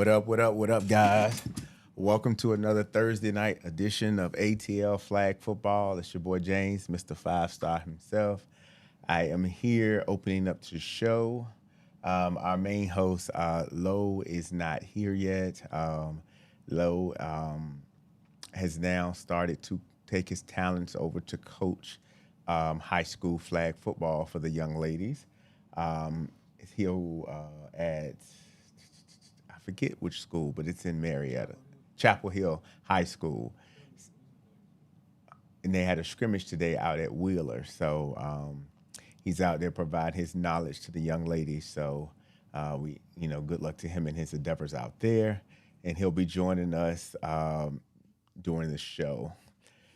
What up, guys? Welcome to another Thursday night edition of ATL Flag Football. It's your boy James, Mr. Five Star himself. I am here opening up the show. Our main host, Lo, is not here yet. Lo has now started to take his talents over to coach high school flag football for the young ladies. He'll at I forget which school, but it's in Marietta, Chapel Hill High School. And they had a scrimmage today out at Wheeler. So he's out there providing his knowledge to the young ladies. So good luck to him and his endeavors out there. And he'll be joining us during the show.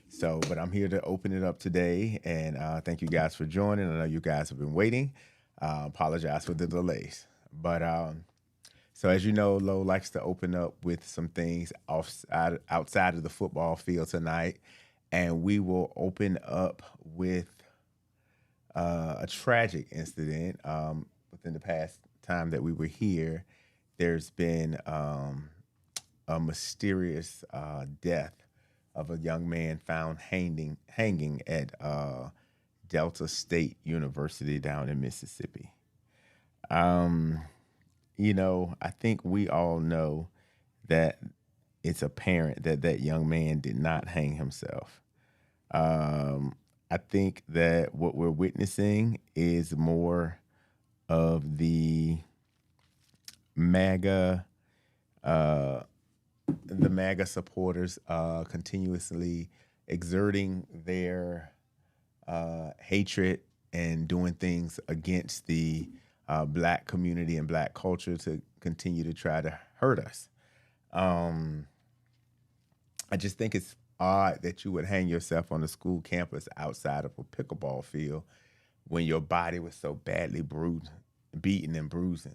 So, but I'm here to open it up today. And thank you guys for joining. I know you guys have been waiting. Apologize for the delays. But so as you know, Lo likes to open up with some things outside of the football field tonight. And we will open up with a tragic incident. Within the past time that we were here, there's been a mysterious death of a young man found hanging at Delta State University down in Mississippi. I think we all know that it's apparent that that young man did not hang himself. I think that what we're witnessing is more of the MAGA supporters continuously exerting their hatred and doing things against the black community and black culture to continue to try to hurt us. I just think it's odd that you would hang yourself on a school campus outside of a pickleball field when your body was so badly beaten and bruised.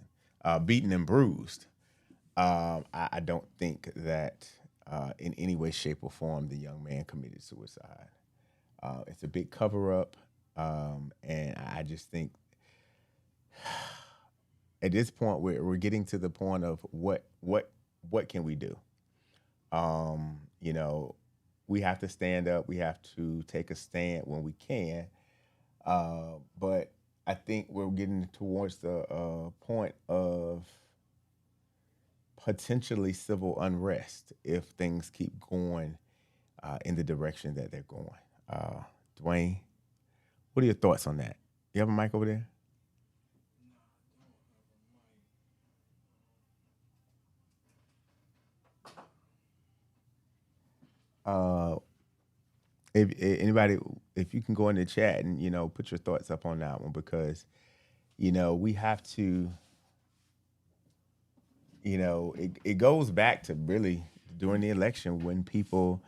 I don't think that in any way, shape, or form the young man committed suicide. It's a big cover-up, and I just think at this point we're getting to the point of what can we do? We have to stand up. We have to take a stand when we can. But I think we're getting towards the point of potentially civil unrest if things keep going in the direction that they're going. Dwayne, what are your thoughts on that? You have a mic over there? If you can go in the chat and put your thoughts up on that one, because we have to, it goes back to really during the election when people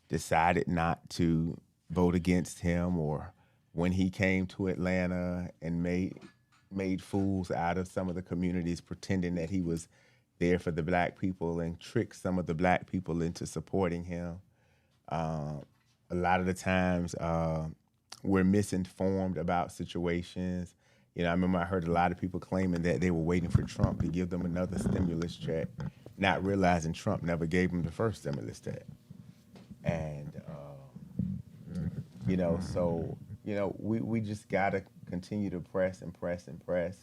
decided not to vote against him, or when he came to Atlanta and made fools out of some of the communities, pretending that he was there for the black people and tricked some of the black people into supporting him. A lot of the times we're misinformed about situations. I remember I heard a lot of people claiming that they were waiting for Trump to give them another stimulus check, not realizing Trump never gave them the first stimulus check. And, we just got to continue to press and press and press.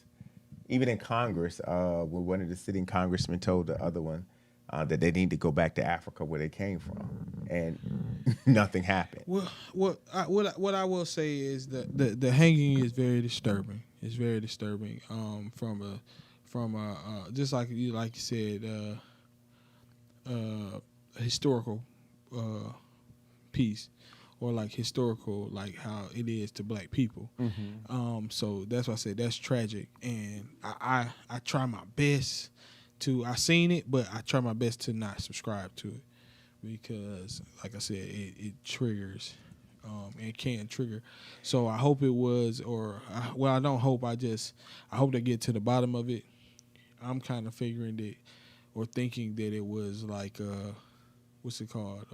Even in Congress, where one of the sitting congressmen told the other one that they need to go back to Africa where they came from, and nothing happened. What I will say is that the hanging is very disturbing. It's very disturbing. From a just like you said, a historical piece, or like historical, like how it is to black people. Mm-hmm. So that's why I said that's tragic, and I try my best to. I seen it, but I try my best to not subscribe to it, because, like I said, it triggers, and can trigger. So I hope it was, I don't hope. I hope they get to the bottom of it. I'm kind of figuring that, or thinking that it was like what's it called?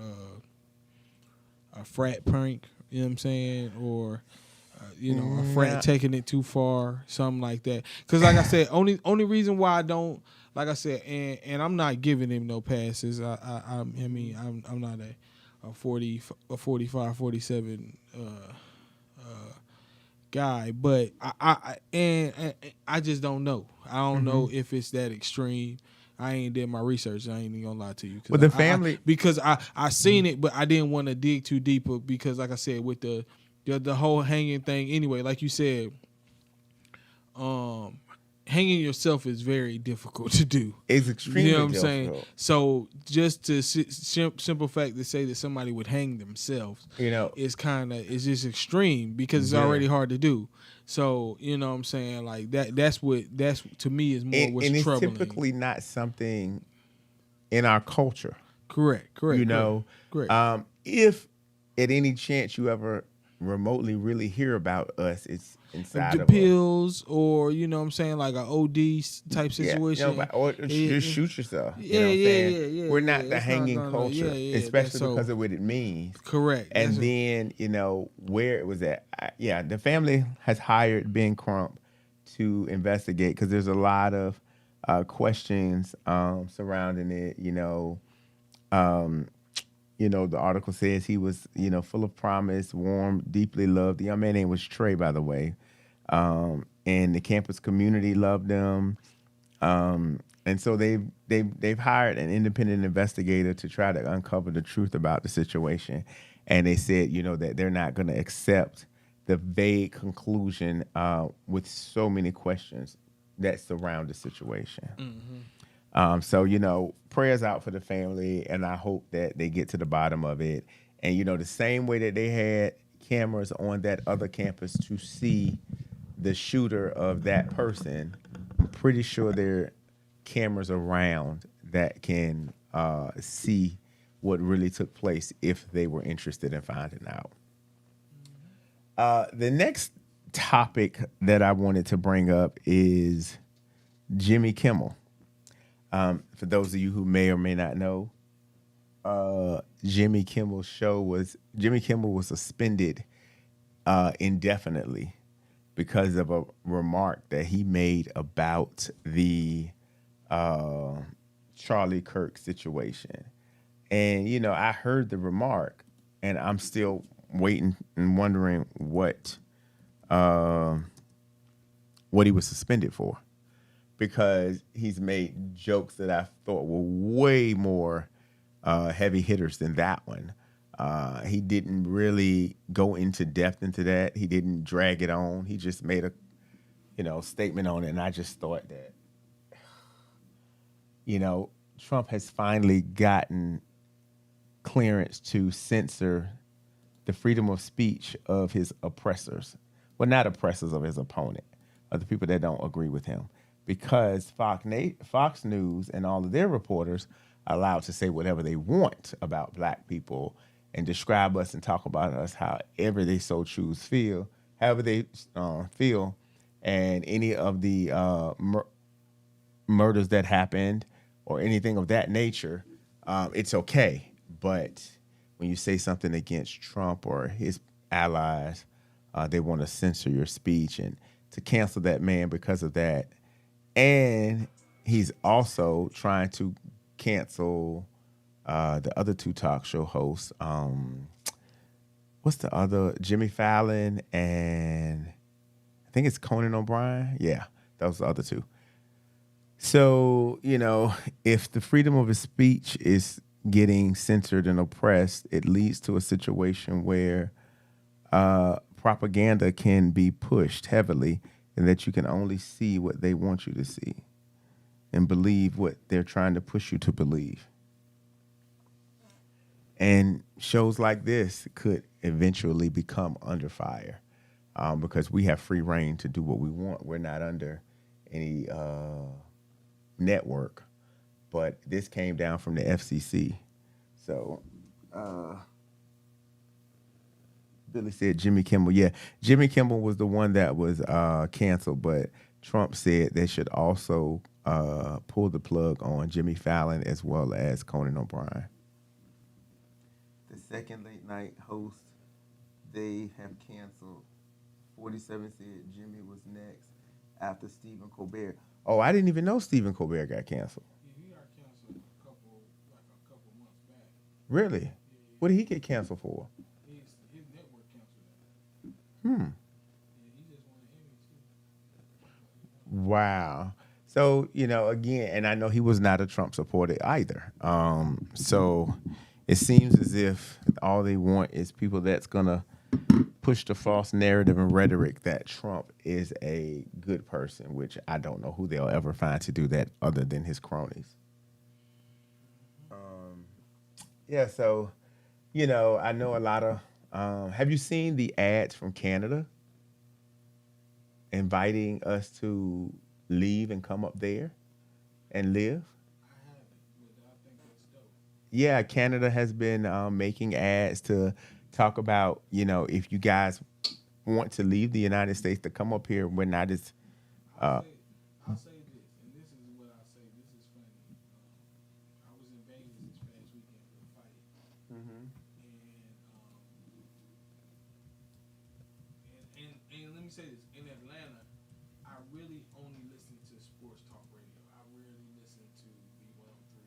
A frat prank, you know what I'm saying? Or, a frat taking it too far, something like that. Because like I said, only reason why I don't like I said, and I'm not giving him no passes. I mean, I'm not a 40, a 45, 47 guy, but and I just don't know. I don't know if it's that extreme. I ain't did my research. I ain't even gonna lie to you Well, the family, because I seen it, but I didn't want to dig too deep because, like I said, with the whole hanging thing. Anyway, like you said, um, hanging yourself is very difficult to do. is You know extremely what I'm saying? difficult. So just to simple fact to say that somebody would hang themselves You know, is it's just extreme because it's yeah. already hard to do. So you know what I'm saying, like that's to me is more what's And it's troubling. typically not something in our culture. Correct. You know, Correct. If at any chance you ever remotely really hear about us, it's inside The of a pills, or you know what I'm saying, like an OD type yeah, you know, situation. or just shoot yourself. You know Yeah, what I'm yeah, saying? yeah, yeah, We're yeah. not the It's not hanging gonna. Yeah, culture, yeah. That's especially so because of what it means. correct. And then where it was at. Yeah, the family has hired Ben Crump to investigate because there's a lot of questions surrounding it. The article says he was, full of promise, warm, deeply loved. The young man's name was Trey, by the way. And the campus community loved him. And so they've hired an independent investigator to try to uncover the truth about the situation. And they said, that they're not going to accept the vague conclusion with so many questions that surround the situation. So, prayers out for the family, and I hope that they get to the bottom of it. And, the same way that they had cameras on that other campus to see the shooter of that person, I'm pretty sure there are cameras around that can see what really took place if they were interested in finding out. The next topic that I wanted to bring up is Jimmy Kimmel. For those of you who may or may not know, Jimmy Kimmel was suspended indefinitely because of a remark that he made about the Charlie Kirk situation. And I heard the remark, and I'm still waiting and wondering what he was suspended for, because he's made jokes that I thought were way more heavy hitters than that one. He didn't really go into depth into that. He didn't drag it on. He just made a, statement on it. And I just thought that, Trump has finally gotten clearance to censor the freedom of speech of his oppressors. Well, not oppressors, of his opponent, of the people that don't agree with him. Because Fox News and all of their reporters are allowed to say whatever they want about black people and describe us and talk about us however they so choose however they feel. And any of the murders that happened or anything of that nature, it's okay. But when you say something against Trump or his allies, they want to censor your speech and to cancel that man because of that. And he's also trying to cancel the other two talk show hosts. What's the other? Jimmy Fallon and I think it's Conan O'Brien. Yeah, those are the other two. So, if the freedom of his speech is getting censored and oppressed, it leads to a situation where propaganda can be pushed heavily, and that you can only see what they want you to see and believe what they're trying to push you to believe. And shows like this could eventually become under fire because we have free reign to do what we want. We're not under any network, but this came down from the FCC. So Billy said Jimmy Kimmel. Yeah, Jimmy Kimmel was the one that was canceled, but Trump said they should also pull the plug on Jimmy Fallon as well as Conan O'Brien. The second late night host they have canceled. 47 said Jimmy was next after Stephen Colbert. Oh, I didn't even know Stephen Colbert got canceled. Yeah, he got canceled a couple months back. Really? What did he get canceled for? His network canceled that. Hmm. Yeah, he just won an Emmy too. Wow. So, again, and I know he was not a Trump supporter either. So it seems as if all they want is people that's going to push the false narrative and rhetoric that Trump is a good person, which I don't know who they'll ever find to do that other than his cronies. Yeah, so, I know a lot of. Have you seen the ads from Canada inviting us to leave and come up there and live? I haven't, but I think that's dope. Yeah, Canada has been making ads to talk about, if you guys want to leave the United States to come up here, we're not as. I'll Uh, say, I'll say this, and this is what I say. This is funny. I was in Vegas this past weekend for a fight, and let me say this: in Atlanta, I really only listen to sports talk radio. I rarely listen to B103,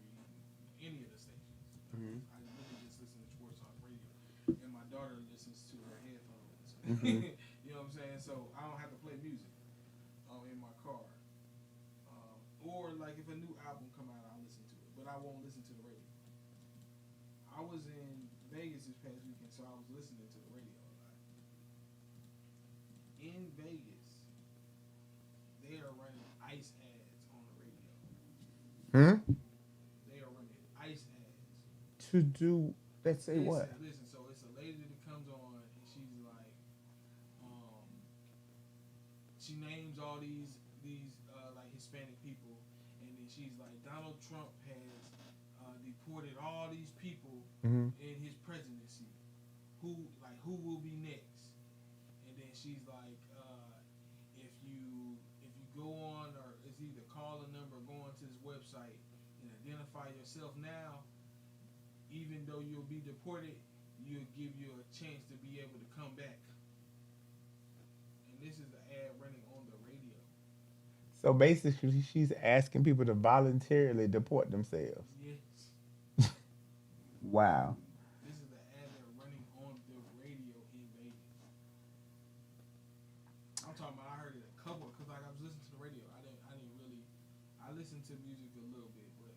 any of the stations. I really just listen to sports talk radio, and my daughter listens to her headphones. You know what I'm saying? So I don't have to play music in my car. Or like if a new album come out, I'll listen to it, but I won't listen to the radio. I was in Vegas this past weekend, so I was listening to the radio a lot. In Vegas, they are running ice ads on the radio. hmm? They are running ice ads. To do, let's say Listen, what? listen. So it's a lady that comes on, and she's like, she names all these like Hispanic people, and then she's like, Donald Trump has deported all these people in his presidency. Who will be next? And then she's like, if you go on, or it's either call a number or go onto this website and identify yourself now, even though you'll be deported, you'll give you a chance to be able to come back. And this is the ad running on the radio. So basically, she's asking people to voluntarily deport themselves. Yes. Wow. This is the ad they're running on the radio in Vegas. I'm talking about, I heard it a couple, because like I was listening to the radio. I listened to music a little bit, but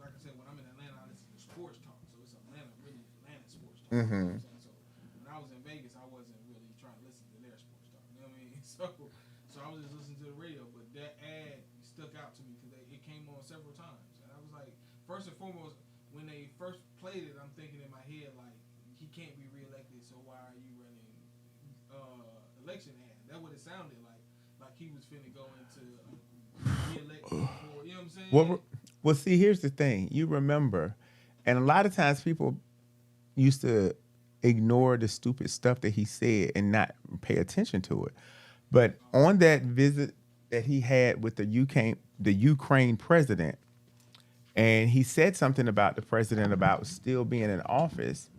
like I said, when I'm in Atlanta, I listen to sports talk. So it's Atlanta sports talk. You know what I'm saying? So when I was in Vegas, I wasn't really trying to listen to their sports talk. You know what I mean? So I was just listening to the radio, but that ad stuck out to me because it came on several times, and I was like, first and foremost, when they first played it, I'm thinking in my head like, he can't be reelected, so why are you running election ad? That's what it sounded like he was finna go into reelection, or you know what I'm saying? Well, see, here's the thing. You remember, and a lot of times people used to ignore the stupid stuff that he said and not pay attention to it. But on that visit that he had with the Ukraine president, and he said something about the president about still being in office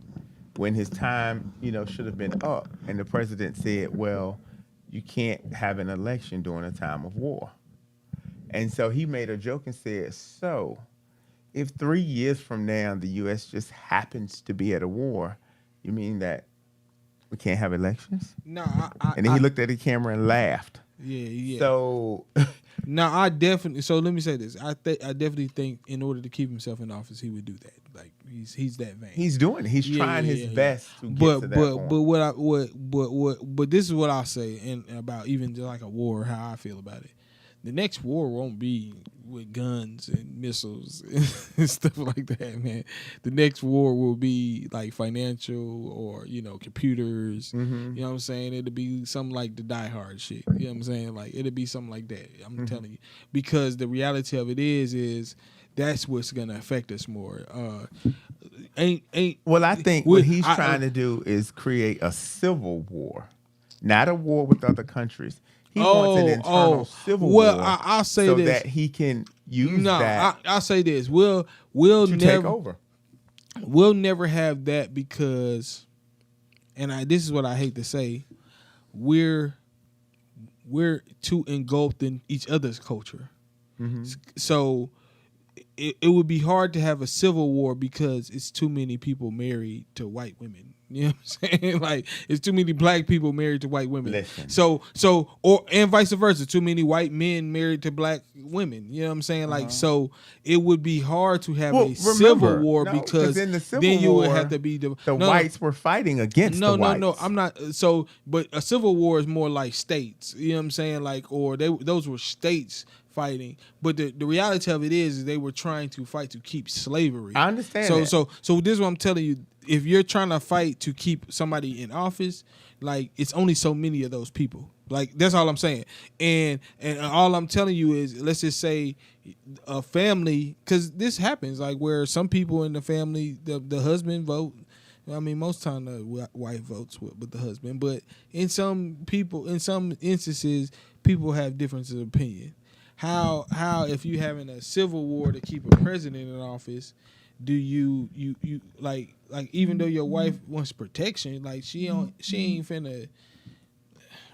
when his time, should have been up. And the president said, well, you can't have an election during a time of war. And so he made a joke and said, so if 3 years from now the U.S. just happens to be at a war, you mean that we can't have elections? No, And then he looked at the camera and laughed. Yeah. So No, I definitely. So let me say this. I definitely think in order to keep himself in office, he would do that. Like he's that vain. he's doing it. He's trying his best to get to that point. But this is what I'll say and about even just like a war, how I feel about it. The next war won't be with guns and missiles and stuff like that, man. The next war will be like financial or, computers. You know what I'm saying? It'll be something like the Die Hard shit. You know what I'm saying? Like it'll be something like that. I'm telling you. Because the reality of it is that's what's gonna affect us more. Well, I think what he's trying to do is create a civil war, not a war with other countries. He wants an internal civil war. I'll say so this. that he can use that. I'll say this. We'll to never take over. We'll never have that because, and this is what I hate to say, we're we're too engulfed in each other's culture. So it would be hard to have a civil war because it's too many people married to white women. You know what I'm saying? Like, it's too many black people married to white women. Listen. And vice versa, too many white men married to black women. You know what I'm saying? Like, so it would be hard to have a civil war because in the Civil then you would War, have to be the whites were fighting against the whites. No, I'm not. So, but a civil war is more like states. You know what I'm saying? Like, or those were states fighting, but the reality of it is they were trying to fight to keep slavery. I understand. So this is what I'm telling you. If you're trying to fight to keep somebody in office, like, it's only so many of those people. Like, that's all I'm saying. And all I'm telling you is, let's just say a family, because this happens, like, where some people in the family, the husband vote. I mean, most time the wife votes with the husband, but in some instances, people have differences of opinion. How if you having a civil war to keep a president in office, do you like even though your wife wants protection, like she ain't finna,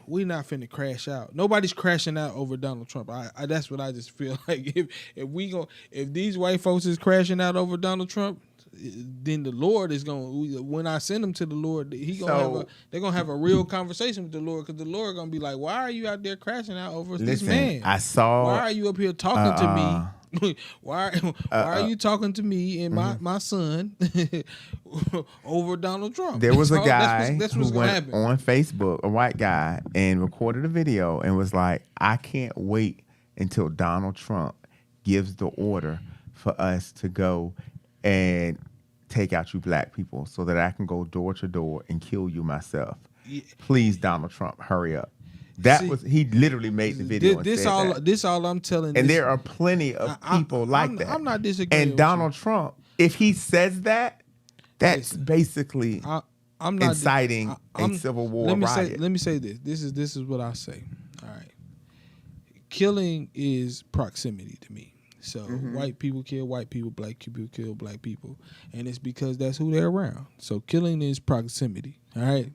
we not finna crash out. Nobody's crashing out over Donald Trump. I that's what I just feel like. If these white folks is crashing out over Donald Trump, then the Lord is going. When I send them to the Lord, they're gonna have a real conversation with the Lord, because the Lord gonna be like, "Why are you out there crashing out over this man? I saw. Why are you up here talking to me? Why are you talking to me and my son over Donald Trump?" There was a guy who went on Facebook, a white guy, and recorded a video and was like, "I can't wait until Donald Trump gives the order for us to go and take out you black people so that I can go door to door and kill you myself. Yeah. Please, Donald Trump, hurry up." He literally made the video. This all I'm telling. And there are plenty of people like that. I'm not disagreeing. And Donald Trump, if he says that, that's basically I'm not inciting a civil war riot. Let me say this. This is what I say. All right. Killing is proximity to me. So white people kill white people, black people kill black people, and it's because that's who they're around. So killing is proximity. All right.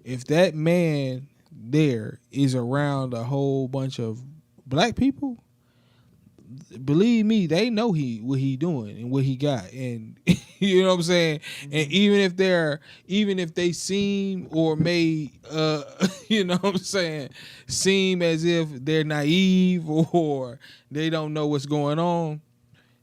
If that man there is around a whole bunch of black people, believe me, they know what he doing and what he got, and you know what I'm saying. And even if they seem or may you know what I'm saying, seem as if they're naive or they don't know what's going on,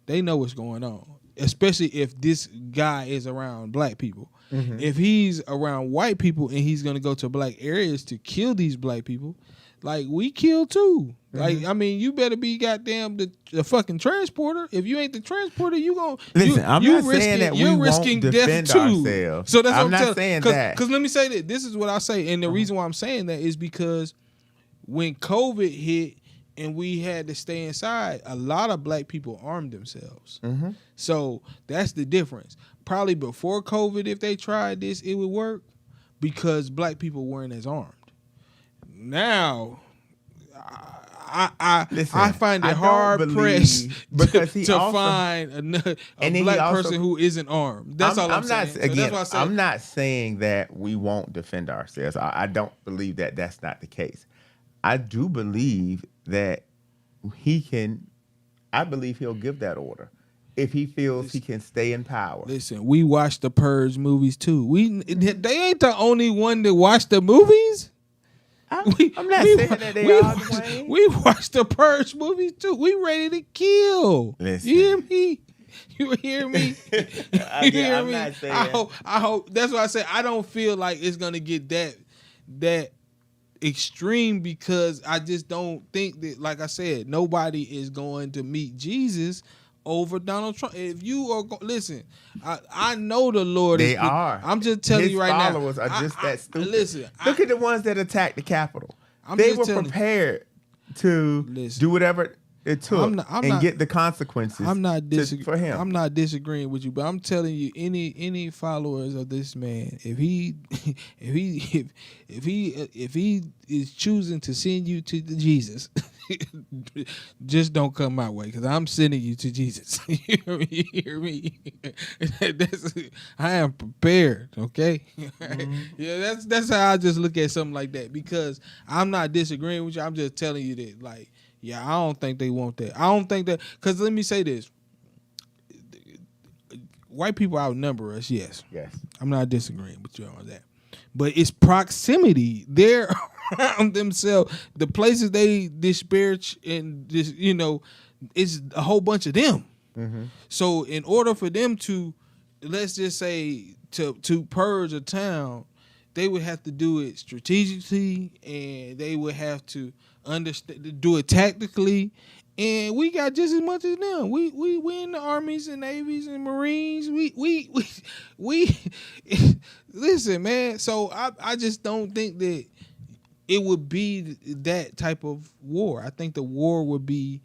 they know what's going on. Especially if this guy is around black people. If he's around white people and he's gonna go to black areas to kill these black people, like, we kill too. Like, I mean, you better be goddamn the fucking transporter. If you ain't the transporter, you gonna listen. I'm not saying that we won't defend ourselves. So that's I'm what not saying that. Because let me say that this is what I say, and the reason why I'm saying that is because when COVID hit and we had to stay inside, a lot of black people armed themselves. So that's the difference. Probably before COVID, if they tried this, it would work because black people weren't as armed. Now, I find it hard pressed to find a black person who isn't armed. That's all I'm saying. I'm not saying that we won't defend ourselves. I don't believe that that's not the case. I do believe that I believe he'll give that order if he feels he can stay in power. Listen, we watch the Purge movies too. They ain't the only one that watch the movies. I'm not saying that they are, Dwayne. We watch the Purge movies too. We ready to kill. Listen. You hear me? You hear me? You hear I'm me? not saying. I hope. That's why I say I don't feel like it's gonna get that extreme, because I just don't think that, like I said, nobody is going to meet Jesus over Donald Trump. If you are listen, I know the Lord they are. I'm just telling you right now. His followers are just that stupid. Listen, look at the ones that attacked the Capitol. They were prepared to do whatever. it took and get the consequences for him. I'm not disagreeing with you, but I'm telling you, any followers of this man, if he if he is choosing to send you to the Jesus, just don't come my way, because I'm sending you to Jesus. You hear me? I am prepared. Okay. Yeah, that's how I just look at something like that, because I'm not disagreeing with you. I'm just telling you that, like, yeah, I don't think they want that. I don't think that, because let me say this. White people outnumber us, yes. Yes. I'm not disagreeing with you on that. But it's proximity. They're around themselves. The places they disparage and this, it's a whole bunch of them. Mm-hmm. So in order for them to, let's just say, to purge a town, they would have to do it strategically, and they would have to do it tactically. And we got just as much as them. We in the armies and navies and marines. We listen, man. So I just don't think that it would be that type of war. I think the war would be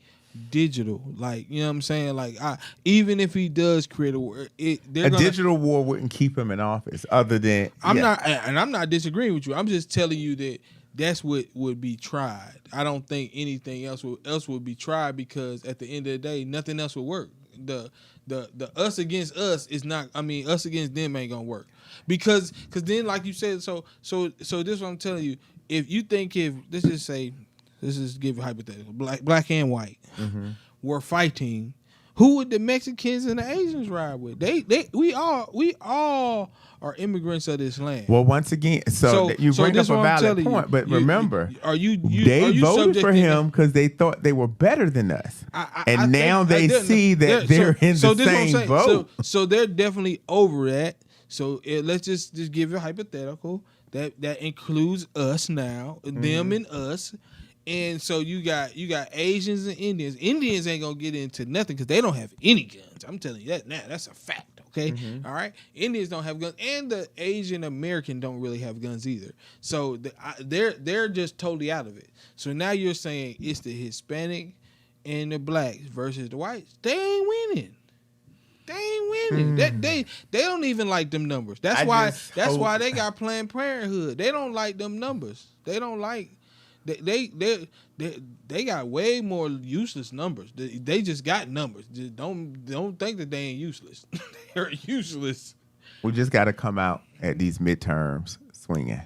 digital. Like, you know what I'm saying? Like, even if he does create a war, digital war wouldn't keep him in office. Other than I'm not disagreeing with you. I'm just telling you that that's what would be tried. I don't think anything else would be tried, because at the end of the day, nothing else will work. The us against us is not. I mean, us against them ain't gonna work, because then, like you said, so this is what I'm telling you. If you think, let's just say, let's just give a hypothetical, black and white were fighting, who would the Mexicans and the Asians ride with? We all are immigrants of this land. Well, once again, so you bring up a valid point, but remember, they voted for him because they thought they were better than us, and now they see that they're in the same boat. So they're definitely over that. So let's just give you a hypothetical that includes us now, them and us. And so you got Asians and Indians. Indians ain't gonna get into nothing because they don't have any guns. I'm telling you that now. That's a fact. Okay, all right. Indians don't have guns, and the Asian American don't really have guns either. So they're just totally out of it. So now you're saying it's the Hispanic and the blacks versus the whites. They ain't winning. They ain't winning. They don't even like them numbers. That's why they got Planned Parenthood. They don't like them numbers. They don't like. They got way more useless numbers. They just got numbers. Just don't think that they ain't useless. They're useless. We just got to come out at these midterms swinging.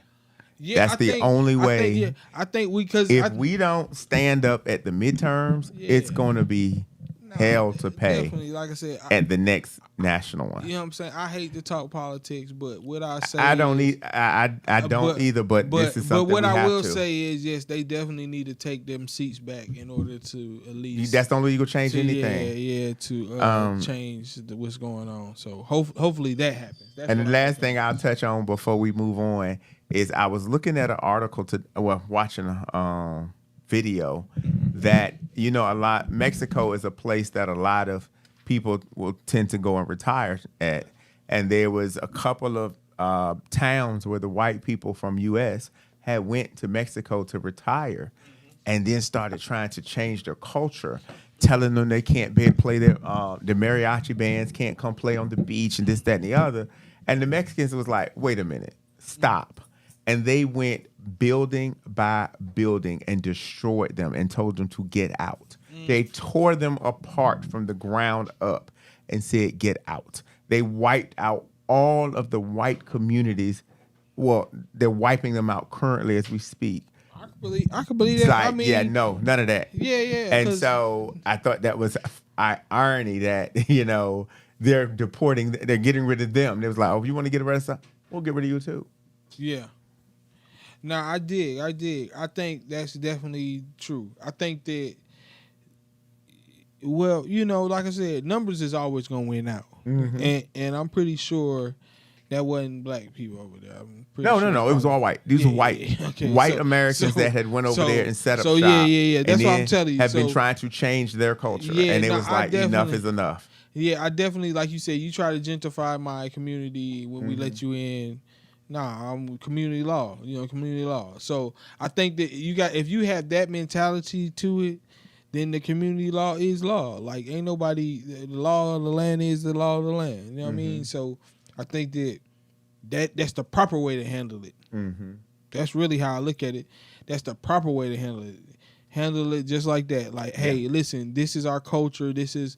Yeah, that's the only way. I think if we don't stand up at the midterms, it's going to be hell to pay. Definitely, like I said, at the next national one. You know what I'm saying? I hate to talk politics, but what I say, I don't either. But this is something. But what I will to. say is, yes, they definitely need to take them seats back in order to at least. That's the only way you gonna change anything. Yeah, to change what's going on. So hopefully that happens. And the last thing I'll touch on before we move on is I was looking at an article watching a video that Mexico is a place that a lot of people will tend to go and retire at, and there was a couple of towns where the white people from U.S. had went to Mexico to retire, and then started trying to change their culture, telling them they can't play the mariachi bands can't come play on the beach and this, that, and the other, and the Mexicans was like, wait a minute, stop. And they went building by building and destroyed them and told them to get out. They tore them apart from the ground up and said, get out. They wiped out all of the white communities. Well, they're wiping them out currently as we speak. I could believe that. Like, I mean, none of that. Yeah. And so I thought that was irony that, they're getting rid of them. They was like, oh, you want to get rid of us? We'll get rid of you too. Yeah. No, I dig. I think that's definitely true. I think that, well, like I said, numbers is always going to win out. Mm-hmm. And I'm pretty sure that wasn't black people over there. No. It was all white. These were white. Yeah. Okay. White Americans that had went over there and set up shop. Yeah. That's what I'm telling you. Have been trying to change their culture. And it was like, enough is enough. Yeah, I definitely, like you said, you try to gentrify my community when we let you in. Nah, I'm community law. Community law. So I think that if you have that mentality to it, then the community law is law. Like ain't nobody. The law of the land is the law of the land. You know what I mean? So I think that's the proper way to handle it. That's really how I look at it. That's the proper way to handle it. Handle it just like that. Like, hey, listen, this is our culture. This is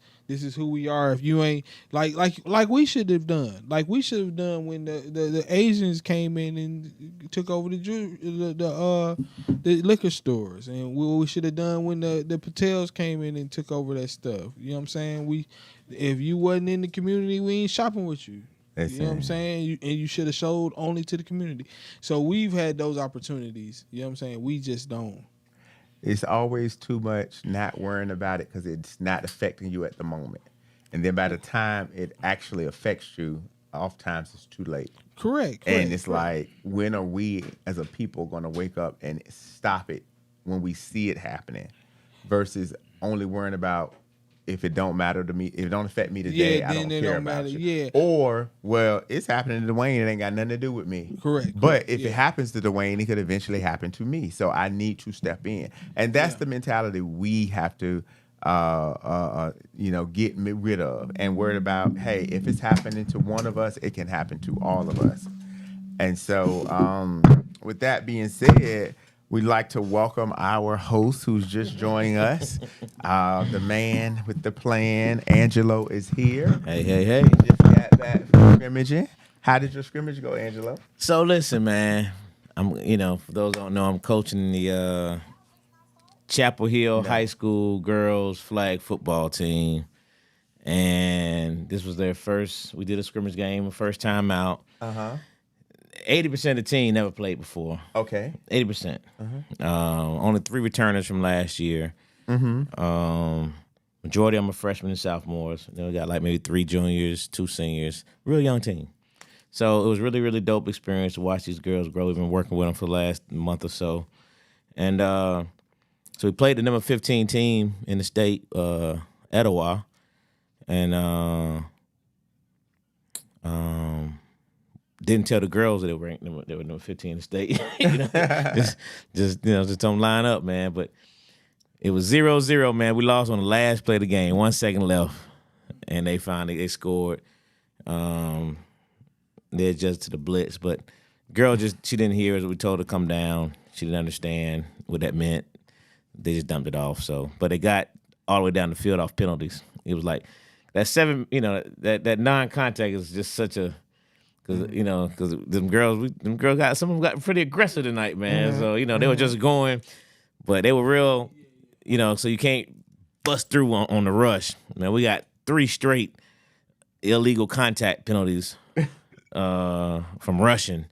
who we are. If you ain't like we should have done. Like we should have done when the Asians came in and took over the liquor stores, and we should have done when the Patels came in and took over that stuff. You know what I'm saying? If you wasn't in the community, we ain't shopping with you. You know what I'm saying? You should have showed only to the community. So we've had those opportunities. You know what I'm saying? We just don't. It's always too much not worrying about it because it's not affecting you at the moment. And then by the time it actually affects you, oftentimes it's too late. Correct. And it's like, when are we as a people going to wake up and stop it when we see it happening versus only worrying about if it don't matter to me, if it don't affect me today, I don't care about you. Yeah. Or, well, it's happening to Dwayne. It ain't got nothing to do with me. Correct. But if it happens to Dwayne, it could eventually happen to me. So I need to step in. And that's the mentality we have to, get rid of and worried about, hey, if it's happening to one of us, it can happen to all of us. And so with that being said, we'd like to welcome our host who's just joining us, the man with the plan. Angelo is here. Hey. Just got back from scrimmaging. How did your scrimmage go, Angelo? So listen, man. For those who don't know, I'm coaching the Chapel Hill High School girls flag football team. And this was their first, we did a scrimmage game, first time out. 80% of the team never played before. Okay. 80%. Only 3 returners from last year. Majority of them are freshmen and sophomores. Then we got like maybe 3 juniors, 2 seniors. Real young team. So it was really, really dope experience to watch these girls grow. We've been working with them for the last month or so. And so we played the number 15 team in the state, Etowah. And didn't tell the girls that they were ranked they were number 15 in the state. just don't line up, man. But it was 0-0, man. We lost on the last play of the game, 1 second left, and they scored. They adjusted to the blitz, but girl she didn't hear us. We told her to come down. She didn't understand what that meant. They just dumped it off. But they got all the way down the field off penalties. It was like that 7. That non-contact is just such a. Because them girls got some of them got pretty aggressive tonight, man. So they were just going, but they were real, So you can't bust through on the rush, man. We got 3 straight illegal contact penalties from rushing,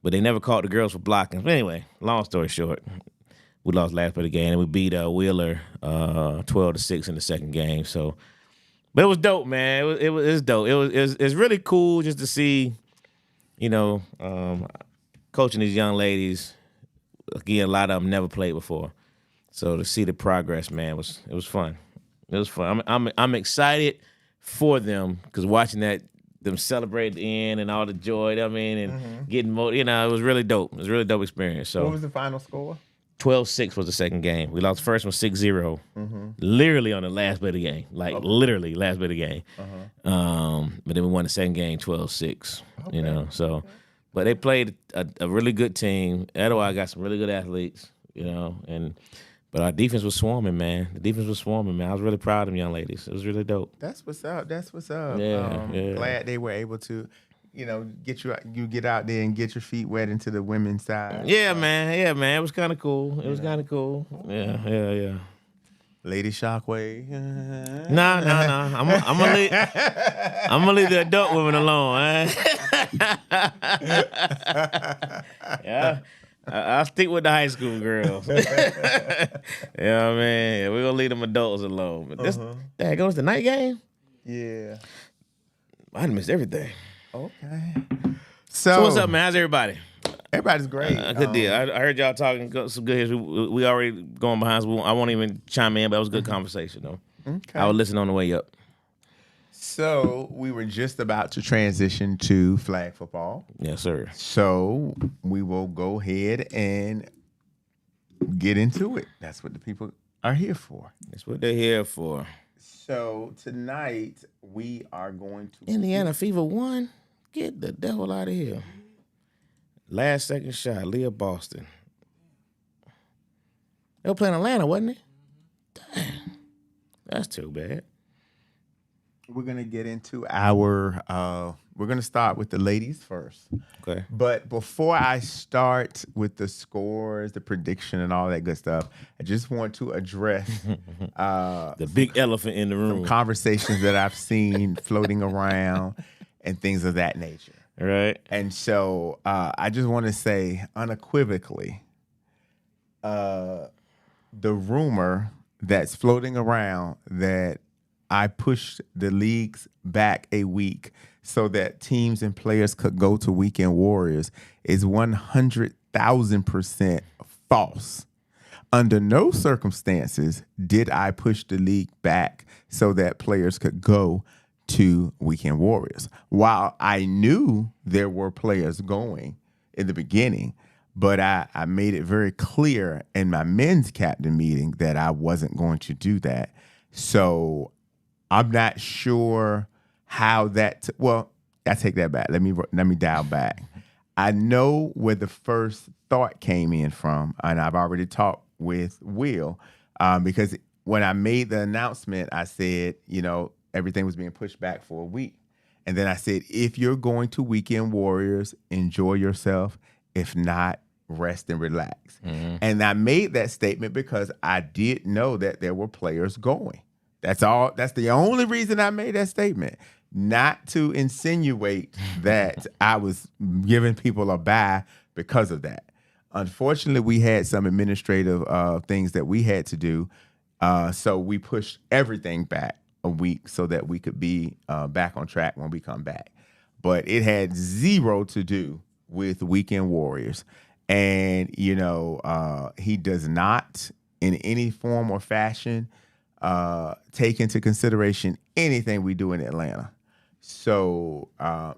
but they never caught the girls for blocking. But anyway, long story short, we lost last play of the game and we beat Wheeler 12-6 in the second game. So, but it was dope, man. It was dope. It's really cool just to see. Coaching these young ladies, again, a lot of them never played before. So to see the progress, man, it was fun. It was fun. I'm excited for them because watching them celebrate at the end and all the joy, and getting more, it was really dope. It was a really dope experience. So What was the final score? 12-6 was the second game. We lost the first one 6-0, literally on the last bit of the game, literally last bit of the game. But then we won the second game 12-6, So, but they played a really good team. Etowah got some really good athletes, but our defense was swarming, man. The defense was swarming, man. I was really proud of them young ladies. It was really dope. That's what's up. Yeah. Glad they were able to. Get out there and get your feet wet into the women's side. Yeah, man. It was kind of cool. Yeah. Lady Shockwave. No. I'm gonna leave the adult women alone. Yeah. I'll stick with the high school girls. Yeah, man. We're gonna leave them adults alone. But this that goes the night game? Yeah. I missed everything. Okay. So what's up, man? How's everybody? Everybody's great. Good deal. I heard y'all talking some good history. We already going behind, so I won't even chime in, but it was a good conversation, though. Okay. I would listen on the way up. So we were just about to transition to flag football. Yes, sir. So we will go ahead and get into it. That's what the people are here for. That's what they're here for. So tonight we are going to Indiana Fever 1? Get the devil out of here. Last second shot, Leah Boston. They were playing Atlanta, wasn't it? Damn. That's too bad. we're gonna get into our we're gonna start with the ladies first. Okay. But before I start with the scores, the prediction, and all that good stuff, I just want to address The big elephant in the room. conversations that I've seen floating around and things of that nature. Right. And so I just want to say unequivocally, the rumor that's floating around that I pushed the leagues back a week so that teams and players could go to Weekend Warriors is 100,000% false. Under no circumstances did I push the league back so that players could go to Weekend Warriors. While I knew there were players going in the beginning, but I made it very clear in my men's captain meeting that I wasn't going to do that. So I'm not sure how that. Well, I take that back. Let me dial back. I know where the first thought came in from, and I've already talked with Will because when I made the announcement, I said, everything was being pushed back for a week, and then I said, if you're going to Weekend Warriors, enjoy yourself. If not, rest and relax. Mm-hmm. And I made that statement because I did know that there were players going. That's all. That's the only reason I made that statement. Not to insinuate that I was giving people a bye because of that. Unfortunately, we had some administrative things that we had to do. So we pushed everything back a week so that we could be back on track when we come back. But it had zero to do with Weekend Warriors. And, he does not in any form or fashion take into consideration anything we do in Atlanta. So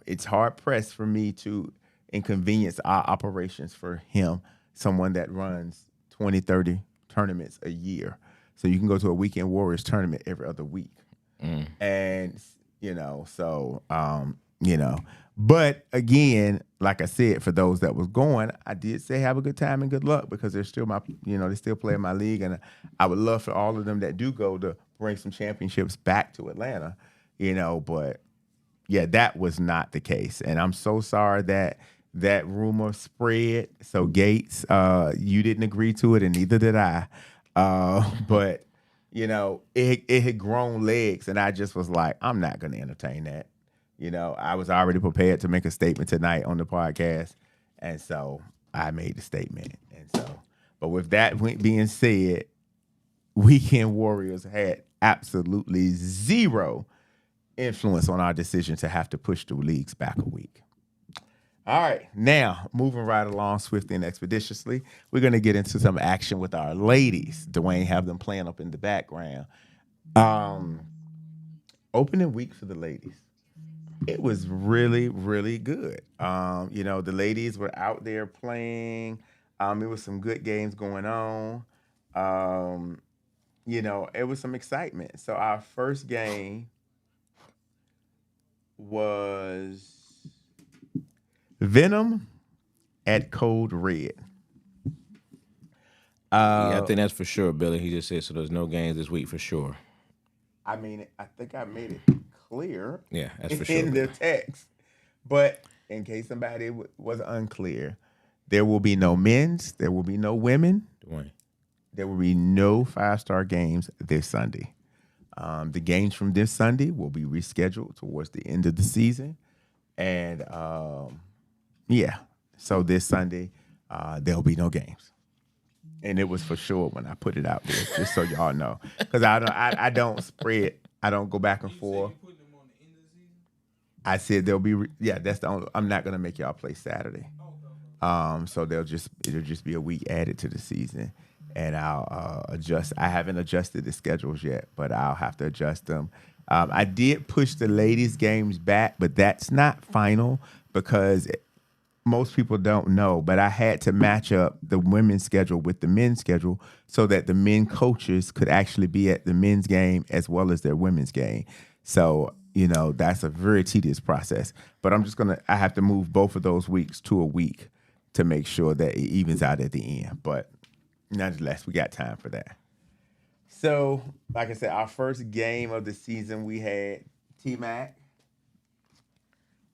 it's hard pressed for me to inconvenience our operations for him, someone that runs 20, 30 tournaments a year. So you can go to a Weekend Warriors tournament every other week. And, but again, like I said, for those that was going, I did say have a good time and good luck because they're still they still play in my league. And I would love for all of them that do go to bring some championships back to Atlanta, but yeah, that was not the case. And I'm so sorry that rumor spread. So Gates, you didn't agree to it and neither did I. But it had grown legs and I just was like, I'm not going to entertain that. I was already prepared to make a statement tonight on the podcast. And so I made the statement. And so, but with that being said, Weekend Warriors had absolutely zero influence on our decision to have to push the leagues back a week. All right, now moving right along swiftly and expeditiously, we're going to get into some action with our ladies. Dwayne have them playing up in the background. Opening week for the ladies. It was really, really good. The ladies were out there playing. It was some good games going on. It was some excitement. So our first game was Venom at Code Red. Yeah, I think that's for sure, Billy. He just said so. There's no games this week for sure. I mean, I think I made it clear. Yeah, that's for sure. In the text, but in case somebody was unclear, there will be no men's. There will be no women. Dwayne. There will be no 5-star games this Sunday. The games from this Sunday will be rescheduled towards the end of the season. And, so this Sunday, there'll be no games. And it was for sure when I put it out there, just so y'all know. Because I don't spread. I don't go back and forth. I said there'll be, that's the only, I'm not going to make y'all play Saturday. So it'll just be a week added to the season. And I'll adjust. I haven't adjusted the schedules yet, but I'll have to adjust them. I did push the ladies' games back, but that's not final because most people don't know, but I had to match up the women's schedule with the men's schedule so that the men coaches could actually be at the men's game as well as their women's game. So, that's a very tedious process. But I have to move both of those weeks to a week to make sure that it evens out at the end. But nonetheless, we got time for that. So, like I said, our first game of the season, we had T-Mac.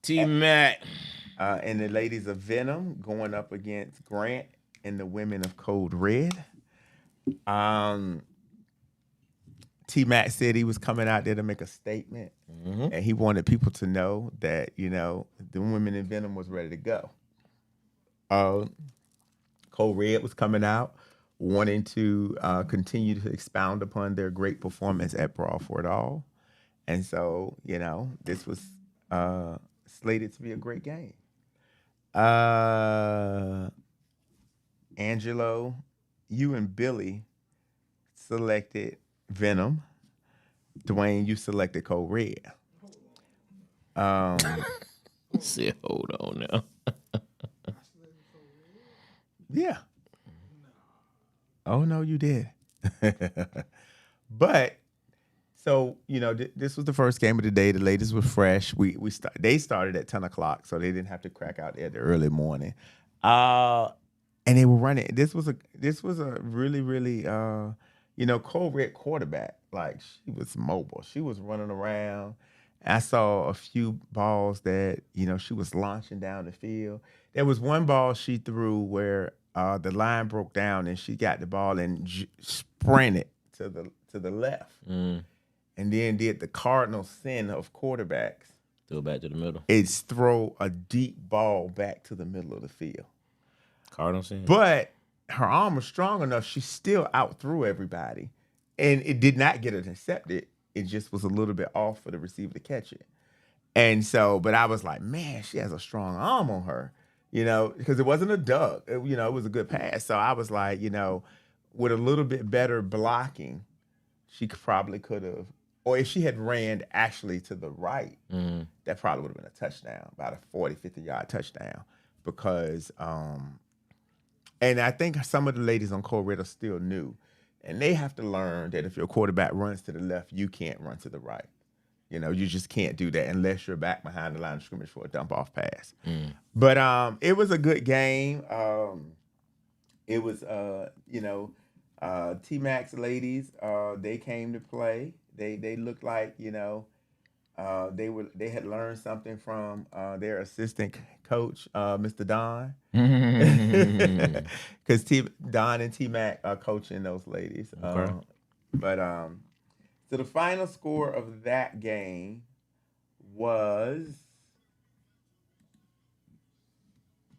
T-Mac. And the ladies of Venom going up against Grant and the women of Code Red. T-Mac said he was coming out there to make a statement. And he wanted people to know that, the women in Venom was ready to go. Code Red was coming out, wanting to continue to expound upon their great performance at Brawl for It All. And so, this was slated to be a great game. Angelo, you and Billy selected Venom. Dwayne, you selected Code Red. See, hold on now. Yeah. Oh no, you did. But so this was the first game of the day. The ladies were fresh. They started at 10 o'clock, so they didn't have to crack out at the early morning. And they were running. This was a really really Code Red quarterback. Like, she was mobile. She was running around. I saw a few balls that she was launching down the field. There was one ball she threw where the line broke down and she got the ball and sprinted to the left. And then did the cardinal sin of quarterbacks. Throw it back to the middle. It's throw a deep ball back to the middle of the field. Cardinal sin. But her arm was strong enough. She still outthrew everybody. And it did not get intercepted. It just was a little bit off for the receiver to catch it. And so, but I was like, man, she has a strong arm on her, because it wasn't a duck. It was a good pass. So I was like, with a little bit better blocking, she probably could have, or if she had ran actually to the right, that probably would have been a touchdown, about a 40, 50-yard touchdown. Because, and I think some of the ladies on Code Red are still new. And they have to learn that if your quarterback runs to the left, you can't run to the right. You just can't do that unless you're back behind the line of scrimmage for a dump-off pass. But it was a good game. It was, T-Mac's ladies, they came to play. They looked like, they had learned something from their assistant coach, Mr. Don. Because Don and T-Mac are coaching those ladies. Okay. So the final score of that game was,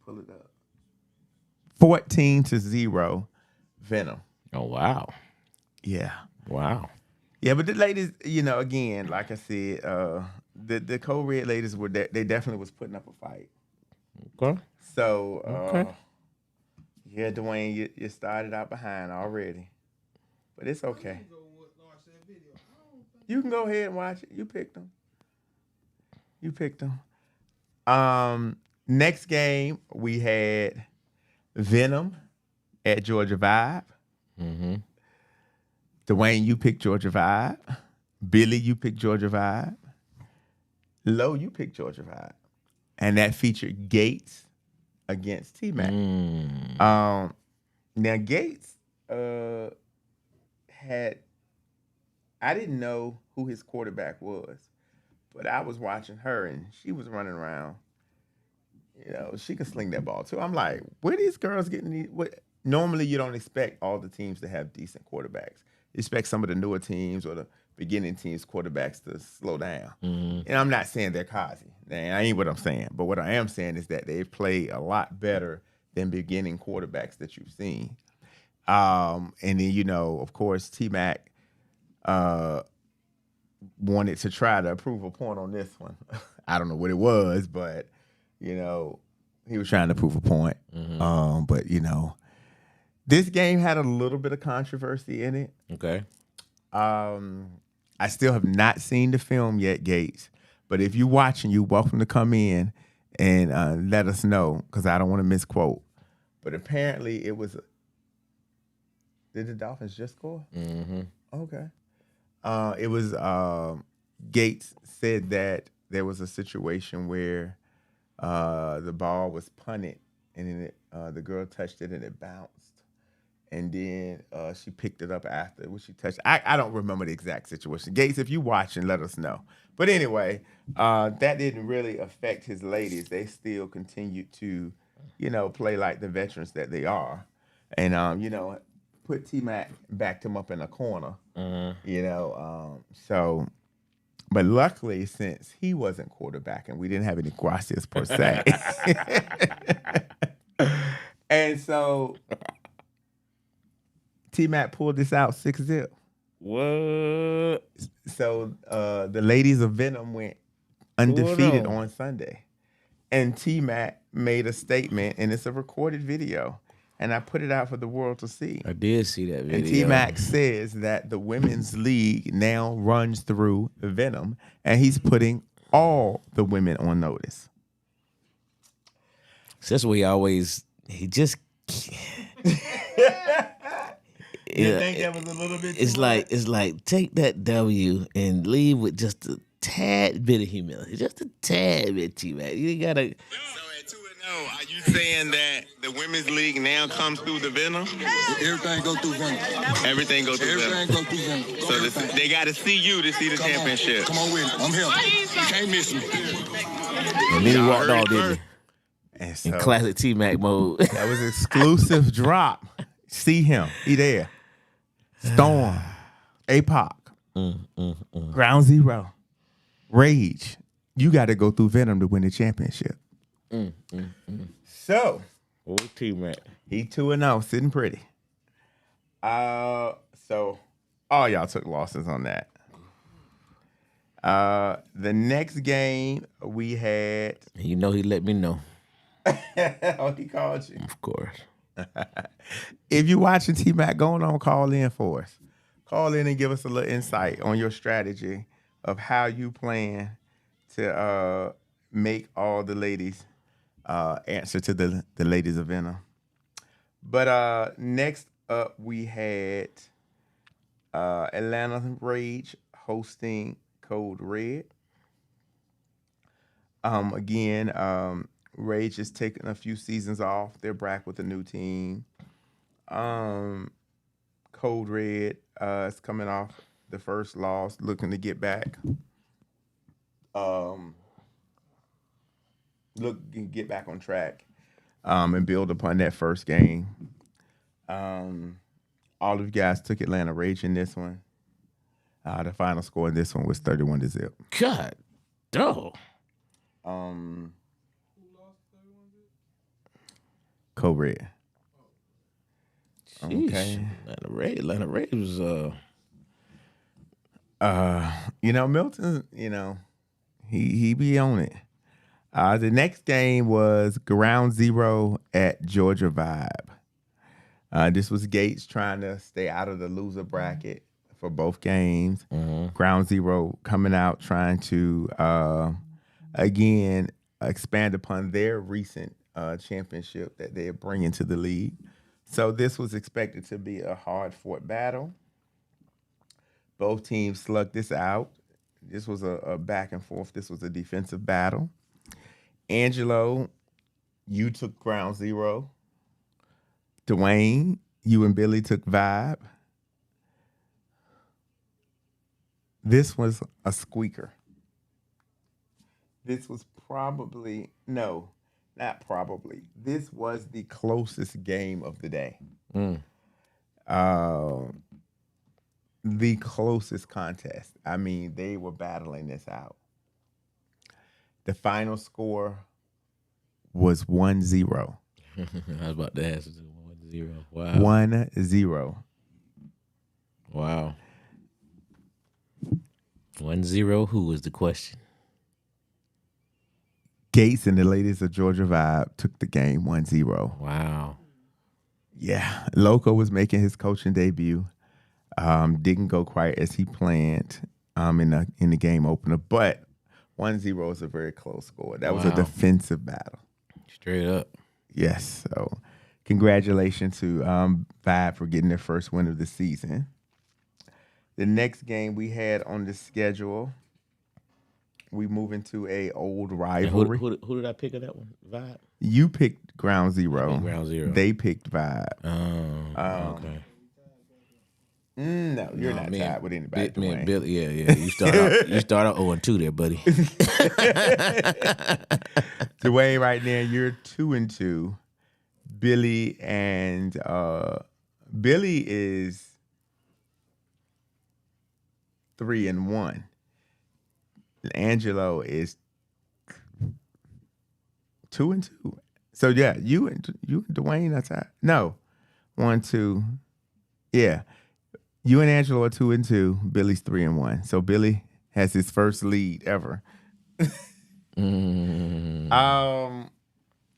pull it up, 14-0, Venom. Oh, wow. Yeah. Wow. Yeah, but the ladies, again, like I said, the Code Red ladies they definitely was putting up a fight. Okay. So, yeah, Dwayne, you started out behind already, but it's okay. You can go ahead and watch it. You picked them. Next game we had Venom at Georgia Vibe. Dwayne, you picked Georgia Vibe. Billy, you picked Georgia Vibe. Lo, you picked Georgia Vibe. And that featured Gates against T-Mac. Now, Gates I didn't know who his quarterback was, but I was watching her, and she was running around. She could sling that ball, too. I'm like, where these girls getting these? Normally, you don't expect all the teams to have decent quarterbacks. You expect some of the newer teams or the beginning teams' quarterbacks to slow down. And I'm not saying they're cocky. That ain't what I'm saying. But what I am saying is that they've played a lot better than beginning quarterbacks that you've seen. And then, of course, T-Mac wanted to try to prove a point on this one. I don't know what it was, but, he was trying to prove a point. But, this game had a little bit of controversy in it. Okay. I still have not seen the film yet, Gates. But if you're watching, you're welcome to come in and let us know because I don't want to misquote. But apparently it was. Did the Dolphins just score? Mm-hmm. Okay. It was Gates said that there was a situation where the ball was punted and then the girl touched it and it bounced. And then she picked it up after when she touched. I don't remember the exact situation. Gates, if you watching, let us know. But anyway, that didn't really affect his ladies. They still continued to, play like the veterans that they are. And, put T-Mac, backed him up in a corner. So, but luckily, since he wasn't quarterbacking, we didn't have any gracias per se. And so T-Mac pulled this out 6-0. What? So the ladies of Venom went undefeated on Sunday. And T-Mac made a statement, and it's a recorded video. And I put it out for the world to see. I did see that video. And T-Mac says that the women's league now runs through Venom, and he's putting all the women on notice. So that's what he just. You think that was a little bit it's like take that W and leave with just a tad bit of humility. Just a tad bit, T-Mac. You gotta. So at 2-0, are you saying that the women's league now comes through the Venom? Everything go through Venom. Everything go through Venom. Everything go through Venom. So they got to see you to see the championship. Come on with it. I'm here. You can't miss me. And then he walked off, didn't first. he? And so, In classic T-Mac mode. that was exclusive drop. See him. He there. Storm. APOC. Ground Zero. Rage. You got to go through Venom to win the championship. So, Oh, T-Mac. he 2-0, sitting pretty. So all y'all took losses on that. The next game we had. You know he let me know. Oh, he called you. Of course. If you're watching T-Mac, going on, call in for us. Call in and give us a little insight on your strategy of how you plan to make all the ladies answer to the ladies of Venom. But next up, we had Atlanta Rage hosting Code Red. Again, Rage is taking a few seasons off. They're back with a new team. Code Red is coming off the first loss, looking to get back. Get back on track and build upon that first game. All of you guys took Atlanta Rage in this one. The final score in this one was 31-0. God, dog. Code Red. Okay. Atlanta Ray was Milton, he be on it. The next game was Ground Zero at Georgia Vibe. This was Gates trying to stay out of the loser bracket for both games. Ground Zero coming out trying to, again, expand upon their recent championship that they're bringing to the league. So this was expected to be a hard-fought battle. Both teams slugged this out. This was a back and forth. This was a defensive battle. Angelo, you took Ground Zero. Dwayne, you and Billy took Vibe. This was a squeaker. This was this was the closest game of the day. The closest contest. I mean, they were battling this out. The final score was 1-0. I was about to ask 1-0. Wow. 1-0. Wow. 1-0, who was the question? Gates and the ladies of Georgia Vibe took the game 1-0. Wow. Yeah. Loco was making his coaching debut. Didn't go quite as he planned in the game opener. But 1-0 is a very close score. That was a Wow. defensive battle. Straight up. Yes. So congratulations to Vibe for getting their first win of the season. The next game we had on the schedule, we move into a old And rivalry. who did I pick of that one? Vibe? You picked Ground Zero. picked Ground Zero. They picked Vibe. Okay. No, you're not me tied and with anybody, Me and Dwayne. Billy, yeah. You start out 0-2 there, buddy. Dwayne, right now you're 2-2. Billy is 3-1. Angelo is 2-2. So yeah, you and Dwayne are tied. No, 1-2. Yeah, you and Angelo are 2-2. Billy's 3-1. So Billy has his first lead ever.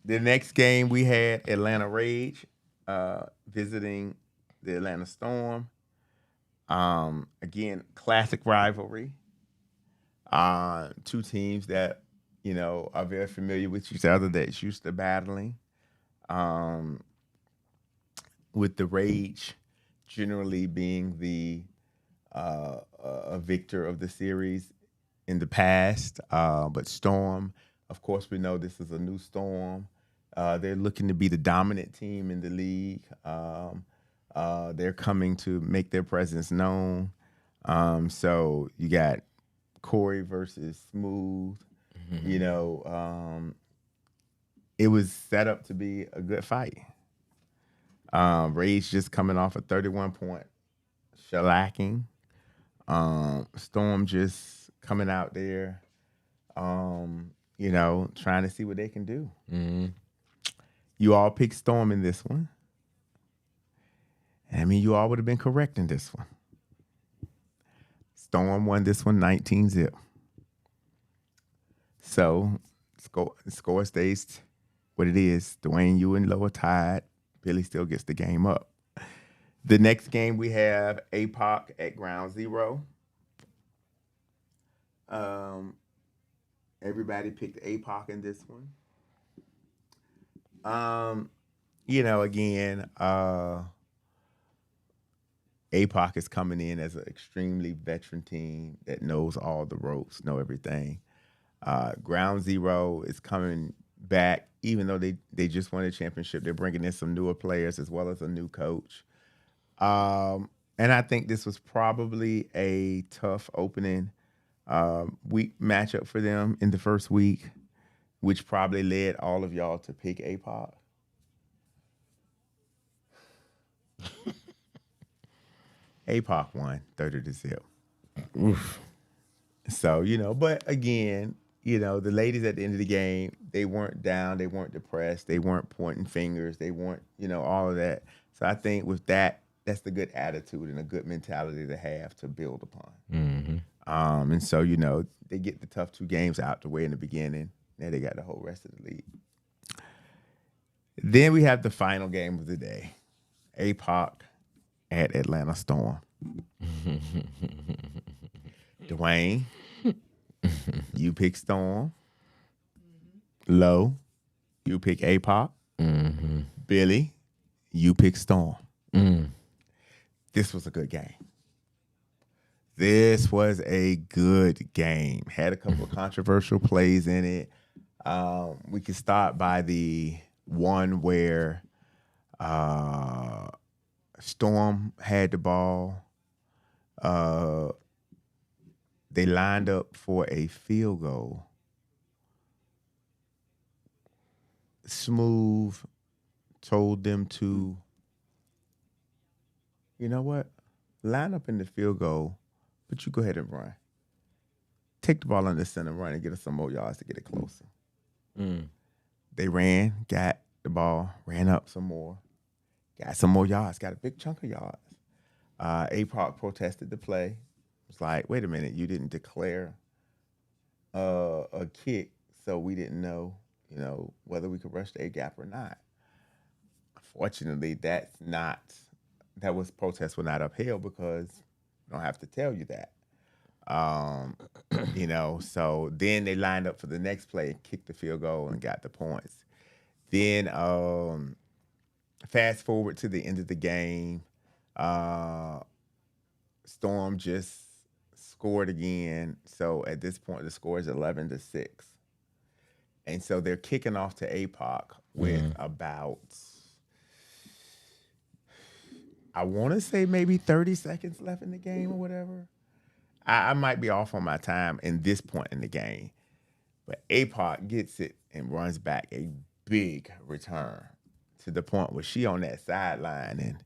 The next game we had Atlanta Rage visiting the Atlanta Storm. Again, classic rivalry. Two teams that are very familiar with each other, that's used to battling. With the Rage generally being the a victor of the series in the past, but Storm, of course, we know this is a new Storm. They're looking to be the dominant team in the league. They're coming to make their presence known. So you got Corey versus Smooth. It was set up to be a good fight. Rage just coming off a 31-point shellacking. Storm just coming out there, trying to see what they can do. Mm-hmm. You all picked Storm in this one. I mean, you all would have been correct in this one. Storm won this one 19-0. So, score stays what it is. Dwayne, you and Loa tied. Billy still gets the game up. The next game we have APOC at Ground Zero. Everybody picked APOC in this one. Again, APOC is coming in as an extremely veteran team that knows all the ropes, know everything. Ground Zero is coming back, even though they just won a championship. They're bringing in some newer players as well as a new coach. And I think this was probably a tough opening week matchup for them in the first week, which probably led all of y'all to pick APOC. APOC won 30-0. Oof. So, but again, the ladies at the end of the game, they weren't down, they weren't depressed, they weren't pointing fingers, they weren't, all of that. So I think with that, that's the good attitude and a good mentality to have to build upon. Mm-hmm. And so, they get the tough 2 games out the way in the beginning. Now they got the whole rest of the league. Then we have the final game of the day. APOC at Atlanta Storm. Dwayne, you pick Storm. Low, you pick APOC. Mm-hmm. Billy, you pick Storm. Mm. This was a good game. This was a good game. Had a couple of controversial plays in it. We can start by the one where Storm had the ball. They lined up for a field goal. Smooth told them to, you know what? Line up in the field goal, but you go ahead and run. Take the ball under center, run, and get us some more yards to get it closer. Mm. They ran, got the ball, ran up some more, got some more yards, got a big chunk of yards. APOC protested the play. It's like, wait a minute, you didn't declare a kick, so we didn't know, whether we could rush the A-gap or not. Unfortunately, that was protest were not upheld because I don't have to tell you that. Um, so then they lined up for the next play, kicked the field goal, and got the points. Then fast forward to the end of the game, uh, Storm just scored again. So at this point, the score is 11-6. And so they're kicking off to APOC with about, I want to say maybe 30 seconds left in the game or whatever. I might be off on my time in this point in the game. But APOC gets it and runs back a big return to the point where she on that sideline and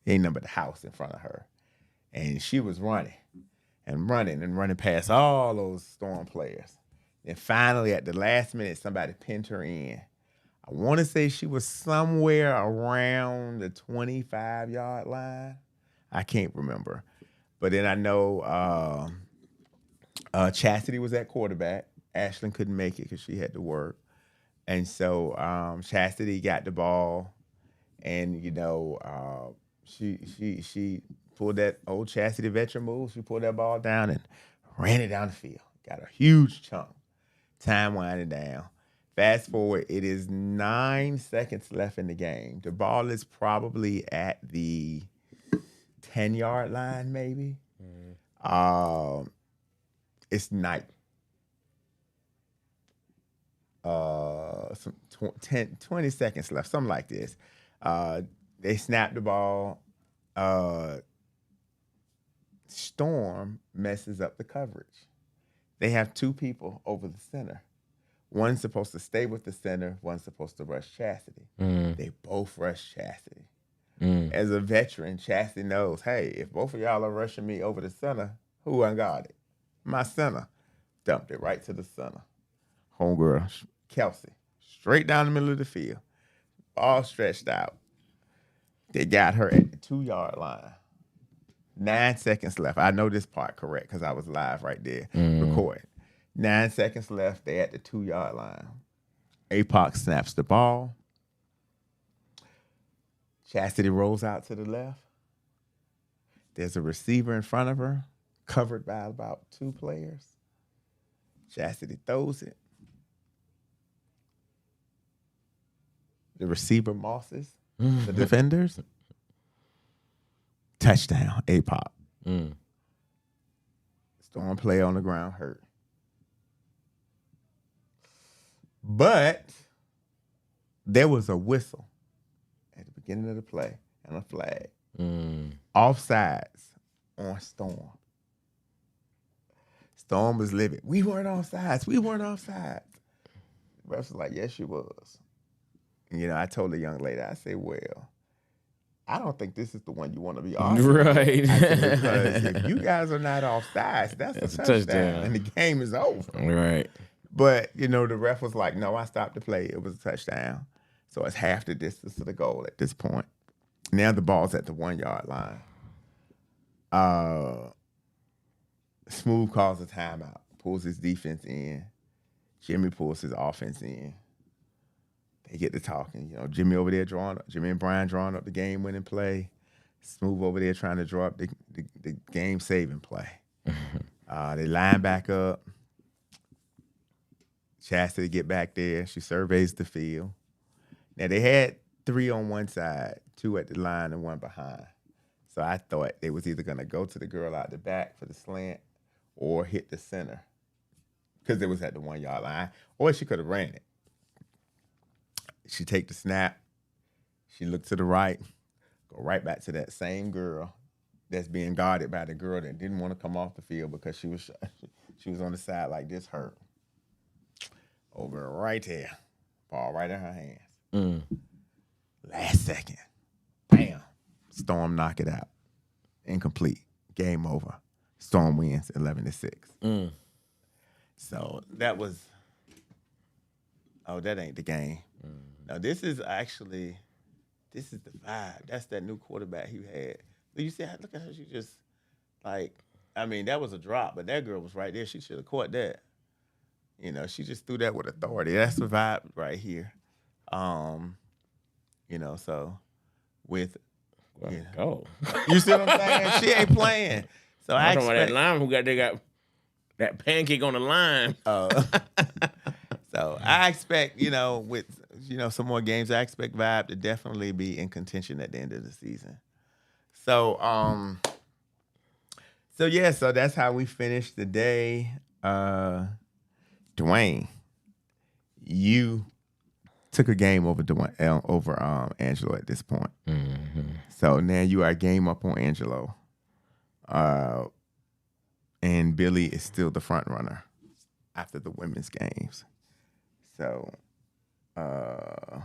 ain't nothing but the house in front of her. And she was running and running past all those Storm players. And finally, at the last minute, somebody pinned her in. I want to say she was somewhere around the 25-yard line. I can't remember. But then I know Chastity was at quarterback. Ashlyn couldn't make it because she had to work. And so Chastity got the ball. And, she pulled that old Chastity veteran move. She pulled that ball down and ran it down the field. Got a huge chunk. Time winding down. Fast forward, it is 9 seconds left in the game. The ball is probably at the 10-yard line, maybe. It's night. 20 seconds left, something like this. They snap the ball. Storm messes up the coverage. They have two people over the center. One's supposed to stay with the center. One's supposed to rush Chastity. They both rush Chastity. As a veteran, Chastity knows, hey, if both of y'all are rushing me over the center, who unguarded? My center. Dumped it right to the center. Homegirl, Kelsey, straight down the middle of the field. All stretched out. They got her at the 2-yard line. 9 seconds left. I know this part correct because I was live right there recording. 9 seconds left. They at the 2-yard line. APOC snaps the ball. Chastity rolls out to the left. There's a receiver in front of her, covered by about 2 players. Chastity throws it. The receiver mosses the defenders. Touchdown, APOC. Storm player on the ground hurt. But there was a whistle at the beginning of the play and a flag. Offsides on Storm. Storm was livid. We weren't offsides. We weren't offsides. The ref was like, yes, you was. And, I told the young lady, I said, well, I don't think this is the one you want to be arguing. Right. I said, because if you guys are not offsides, that's a touchdown. And the game is over. Right. But, the ref was like, no, I stopped the play. It was a touchdown. So it's half the distance to the goal at this point. Now the ball's at the 1-yard line. Smooth calls a timeout, pulls his defense in. Jimmy pulls his offense in. They get to talking. Jimmy over there Jimmy and Brian drawing up the game-winning play. Smooth over there trying to draw up the game-saving play. They line back up. Chastity get back there. She surveys the field. Now, they had 3 on one side, 2 at the line, and 1 behind. So I thought they was either going to go to the girl out the back for the slant or hit the center because it was at the 1-yard line, or she could have ran it. She take the snap. She look to the right, go right back to that same girl that's being guarded by the girl that didn't want to come off the field because she was on the side like this, hurt. Over right there. Ball right in her hands. Last second. Bam. Storm knock it out. Incomplete. Game over. Storm wins 11-6. So that was, that ain't the game. Now this is the vibe. That's that new quarterback he had. You see, look at her. She just that was a drop, but that girl was right there. She should have caught that. She just threw that with authority. That's the vibe right here. So with Go. you see what I'm saying? She ain't playing. So I talking about that expect line who got That pancake on the line. So I expect, with some more games, I expect Vibe to definitely be in contention at the end of the season. So so that's how we finished the day. Dwayne, you took a game over Angelo at this point. Mm-hmm. So now you are game up on Angelo. And Billy is still the front runner after the women's games. So the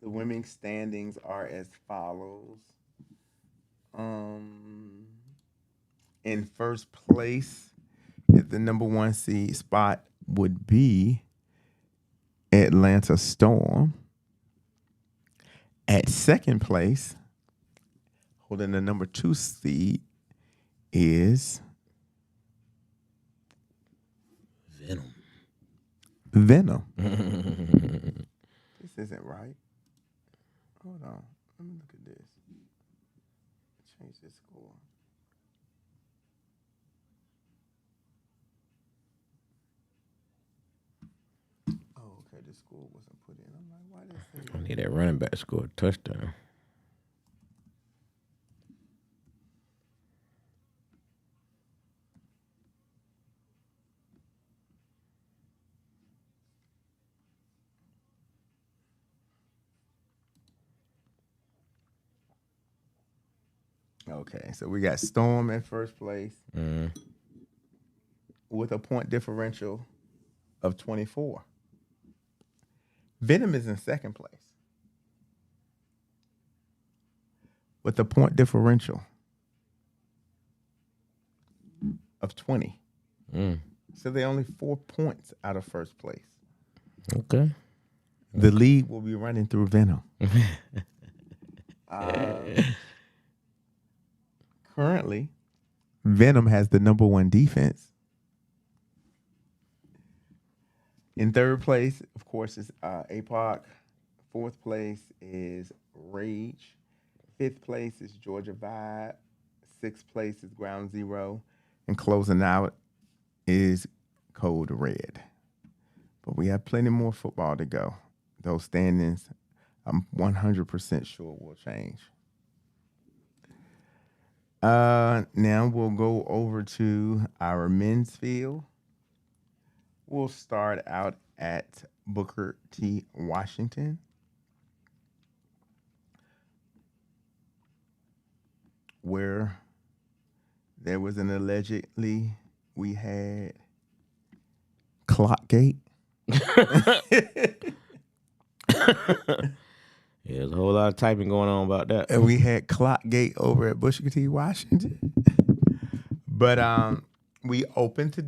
women's standings are as follows. In first place, the number 1 seed spot would be Atlanta Storm. At second place, holding the number 2 seed, is Venom. This isn't right. Hold on. Let me look at this. Change this score. Oh, okay. The score wasn't put in. I'm like, why did it say? I need that running back to score a touchdown. Okay, so we got Storm in first place with a point differential of 24. Venom is in second place with a point differential of 20. So they're only 4 points out of first place. Okay. The lead will be running through Venom. Currently, Venom has the number 1 defense. In third place, of course, is APOC. Fourth place is Rage. Fifth place is Georgia Vibe. Sixth place is Ground Zero. And closing out is Code Red. But we have plenty more football to go. Those standings, I'm 100% sure will change. Now we'll go over to our men's field. We'll start out at Booker T. Washington, where there was an allegedly we had Clockgate. Yeah, there's a whole lot of typing going on about that. And we had Clockgate over at Booker T. Washington. But we opened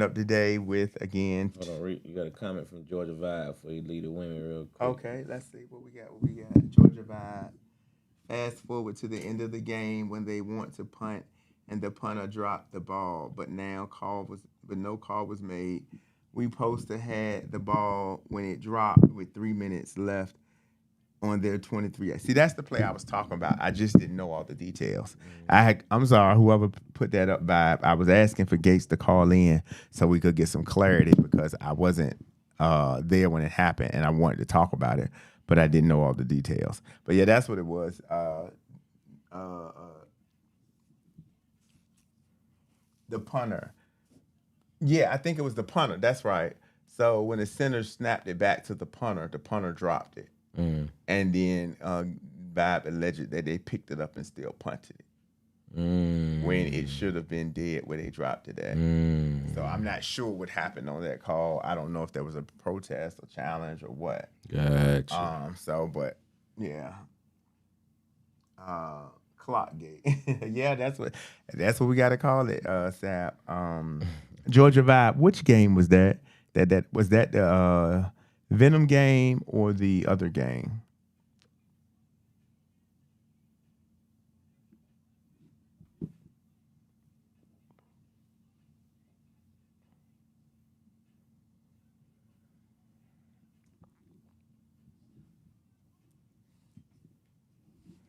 up today with, again. Hold on, Reed, you got a comment from Georgia Vibe before you lead the women real quick. Okay, let's see what we got. Georgia Vibe. Fast forward to the end of the game when they want to punt and the punter dropped the ball, but no call was made. We supposed to had the ball when it dropped with 3 minutes left on their 23. See, that's the play I was talking about. I just didn't know all the details. I'm sorry, whoever put that up, Vibe. I was asking for Gates to call in so we could get some clarity because I wasn't there when it happened and I wanted to talk about it, but I didn't know all the details. But yeah, that's what it was. The punter. Yeah, I think it was the punter. That's right. So when the center snapped it back to the punter dropped it. And then Vibe alleged that they picked it up and still punted it. When it should have been dead where they dropped it at. So I'm not sure what happened on that call. I don't know if there was a protest or challenge or what. Gotcha. But yeah. Clockgate. Yeah, that's what we gotta call it, Sap. Georgia Vibe, which game was that? That was that the Venom game or the other game?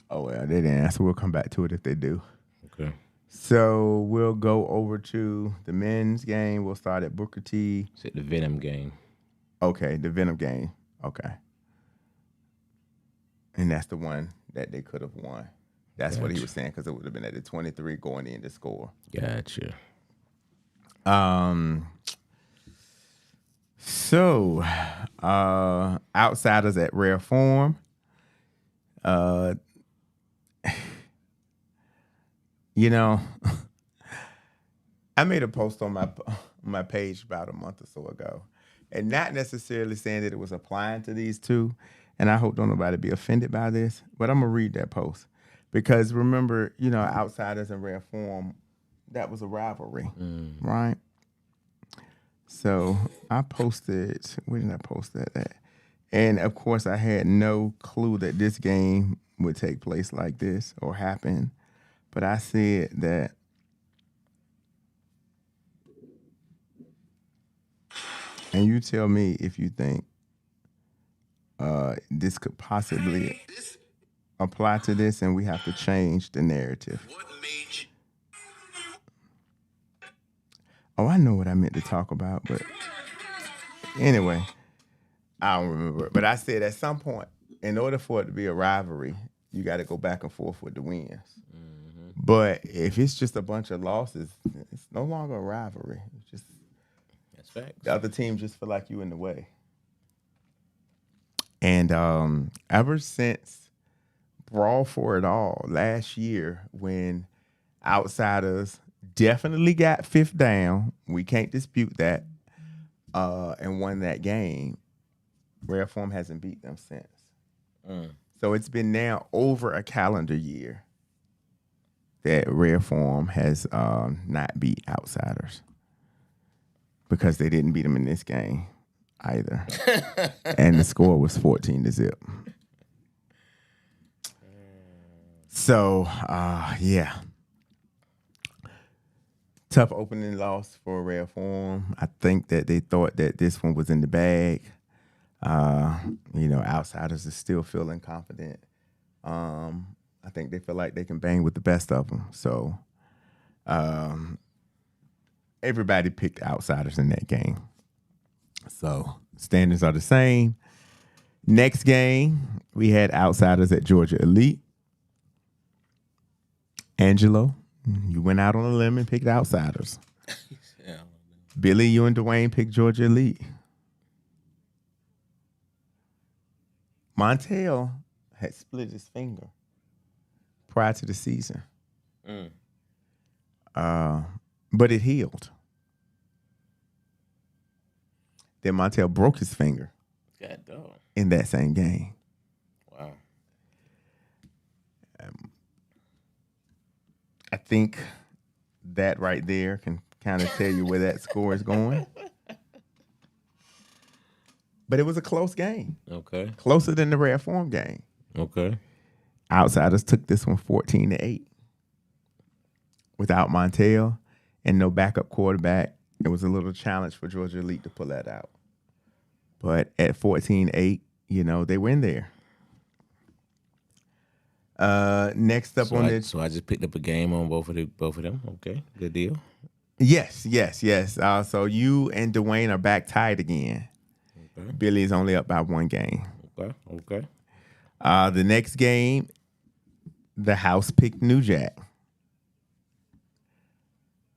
Oh, well, they didn't answer. We'll come back to it if they do. Okay. So we'll go over to the men's game. We'll start at Booker T. It's at the Venom game. Okay, the Venom game. Okay. And that's the one that they could have won. That's what he was saying, because it would have been at the 23 going in to score. Gotcha. So, outsiders at Rare Form. You know, I made a post on my page about a month or so ago, and not necessarily saying that it was applying to these two, and I hope don't nobody be offended by this, but I'm gonna read that post because remember, you know, outsiders and Rare Form, that was a rivalry, right? So I posted, where did I post that at? And of course, I had no clue that this game would take place like this or happen. But I said that and you tell me if you think this could possibly apply to this and we have to change the narrative. Oh, I know what I meant to talk about, but anyway, I don't remember. But I said at some point, in order for it to be a rivalry, you got to go back and forth with the wins. But if it's just a bunch of losses, it's no longer a rivalry. It's just That's facts. the other team just feel like you in the way. And ever since Brawl for It All last year, when outsiders definitely got fifth down, we can't dispute that, and won that game, Rare Form hasn't beat them since. So it's been now over a calendar year that Rare Form has not beat outsiders because they didn't beat them in this game either. And the score was 14-0. So, yeah. Tough opening loss for Rare Form. I think that they thought that this one was in the bag. You know, outsiders are still feeling confident. I think they feel like they can bang with the best of them. So everybody picked outsiders in that game. So standings are the same. Next game, we had outsiders at Georgia Elite. Angelo, you went out on a limb and picked outsiders. Yeah. Billy, you and Dwayne picked Georgia Elite. Montel had split his finger prior to the season. But it healed. Then Montel broke his finger God dog. in that same game. Wow. I think that right there can kind of tell you where that score is going. But it was a close game. Okay. Closer than the Rare Form game. Okay. Outsiders took this one 14-8. Without Montel and no backup quarterback, it was a little challenge for Georgia Elite to pull that out. But at 14-8, you know, they were in there. Next up So I just picked up a game on both of them. Okay, good deal. Yes. So you and Dwayne are back tied again. Okay. Billy's only up by one game. Okay. The next game, the house picked New Jack.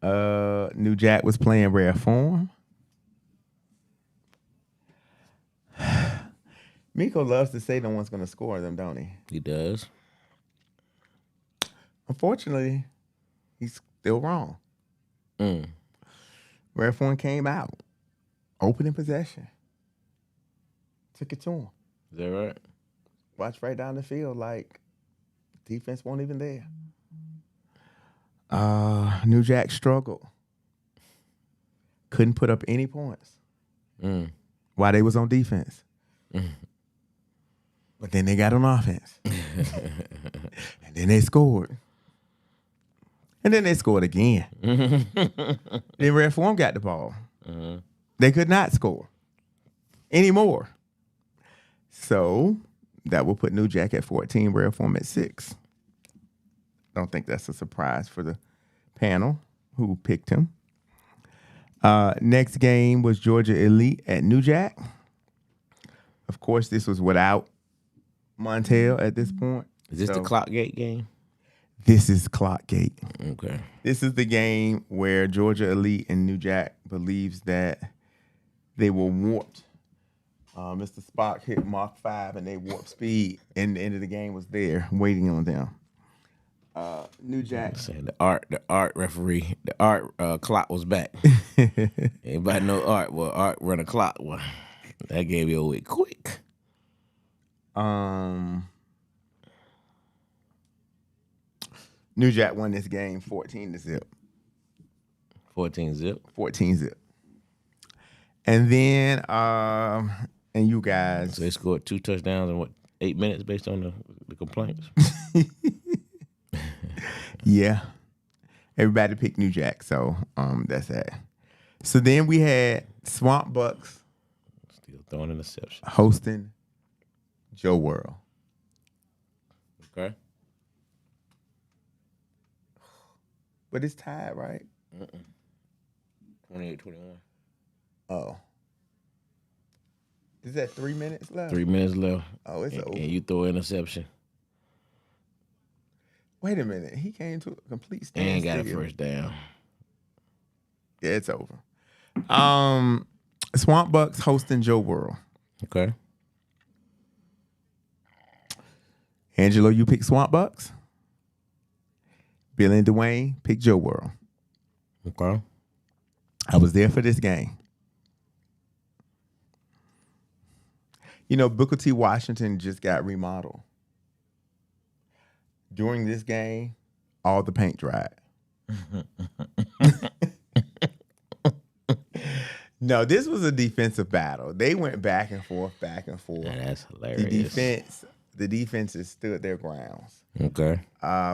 New Jack was playing Rare Form. Miko loves to say no one's going to score them, don't he? He does. Unfortunately, he's still wrong. Rare Form came out, opening possession, took it to him. Is that right? Watched right down the field like defense wasn't even there. New Jack struggled. Couldn't put up any points while they was on defense. But then they got on offense. And then they scored. And then they scored again. Then Red Form got the ball. They could not score anymore. So that will put New Jack at 14, Red Form at 6. don't think that's a surprise for the panel who picked him. Next game was Georgia Elite at New Jack. Of course, this was without Montel at this point. Is this the Clockgate game? This is Clockgate. Okay. This is the game where Georgia Elite and New Jack believes that they were warped. Mr. Spock hit Mach 5 and they warped speed, and the end of the game was there waiting on them. New Jack. Saying the art referee, the art clock was back. Anybody know art? Well, art run a clock. Well, that gave you away quick. New Jack won this game 14-0. 14-0. 14-0. And then, and you guys. So they scored 2 touchdowns in 8 minutes based on the complaints? Yeah. Everybody picked New Jack, so that's that. So then we had Swamp Bucks Still throwing interception. hosting Joe World. Okay. But it's tied, right? 28-21. Oh. Is that 3 minutes left? 3 minutes left. Oh, it's over. And you throw an interception. Wait a minute. He came to a complete And standstill. got a first down. Yeah, it's over. Swamp Bucks hosting Joe World. Okay. Angelo, you pick Swamp Bucks. Billy and Dwayne pick Joe World. Okay. I was there for this game. You know, Booker T. Washington just got remodeled. During this game, all the paint dried. No, this was a defensive battle. They went back and forth, back and forth. Yeah, that's hilarious. The defenses stood their grounds. Okay.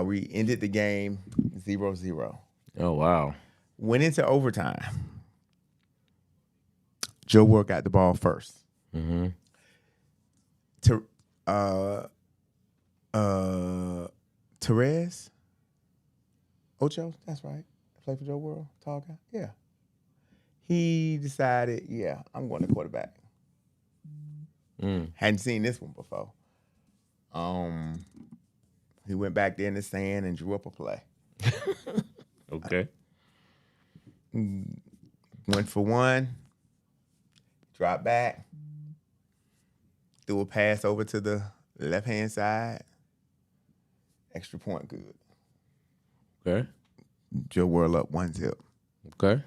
We ended the game 0-0. Oh, wow. Went into overtime. Joe World got the ball first. Mm-hmm. Therese Ocho, that's right. Play for Joe World, tall guy. Yeah. He decided, yeah, I'm going to quarterback. Hadn't seen this one before. He went back there in the sand and drew up a play. Okay. Went for one, dropped back, threw a pass over to the left-hand side. Extra point good. Okay. Joe World up 1-0. Okay.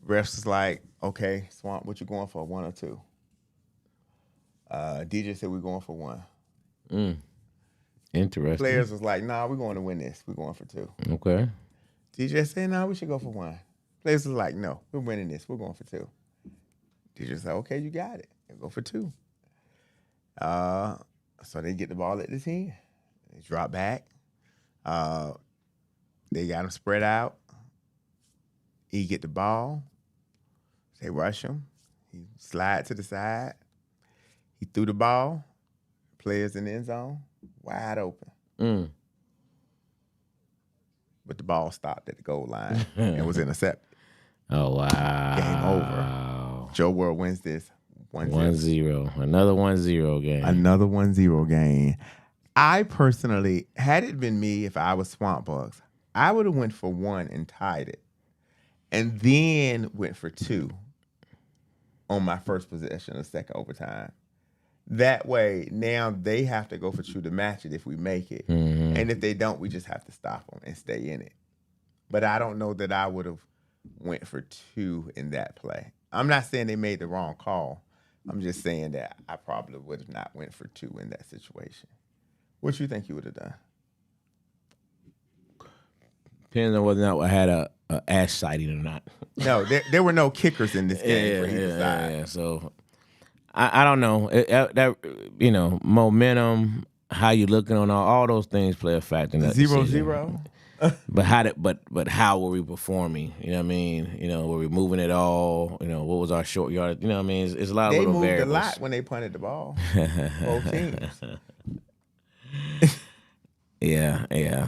Refs was like, okay, Swamp, what you going for, 1 or 2? DJ said we're going for 1. Interesting. Players was like, nah, we're going to win this. We're going for 2. Okay. DJ said, nah, we should go for 1. Players was like, no, we're winning this. We're going for 2. DJ said, okay, you got it. Go for 2. So they get the ball at the 10. They drop back. They got him spread out. He get the ball. They rush him. He slide to the side. He threw the ball. Players in the end zone. Wide open. But the ball stopped at the goal line and was intercepted. Oh, wow. Game over. Joe World wins this 1-0. 1-0. Another 1-0 game. Another 1-0 game. I personally, had it been me, if I was Swamp Bucks, I would have went for 1 and tied it. And then went for 2 on my first possession of second overtime. That way, now they have to go for 2 to match it if we make it. Mm-hmm. And if they don't, we just have to stop them and stay in it. But I don't know that I would have went for 2 in that play. I'm not saying they made the wrong call. I'm just saying that I probably would have not went for 2 in that situation. What you think you would have done? Depends on whether or not I had a ass sighting or not. No, there were no kickers in this game for either side. Yeah. So I don't know. That momentum, how you looking on all those things play a factor in that 0-0. But how were we performing? You know what I mean? Were we moving at all? What was our short yard? You know what I mean? It's a lot of They little moved variables. a lot when they punted the ball. Both teams. Yeah.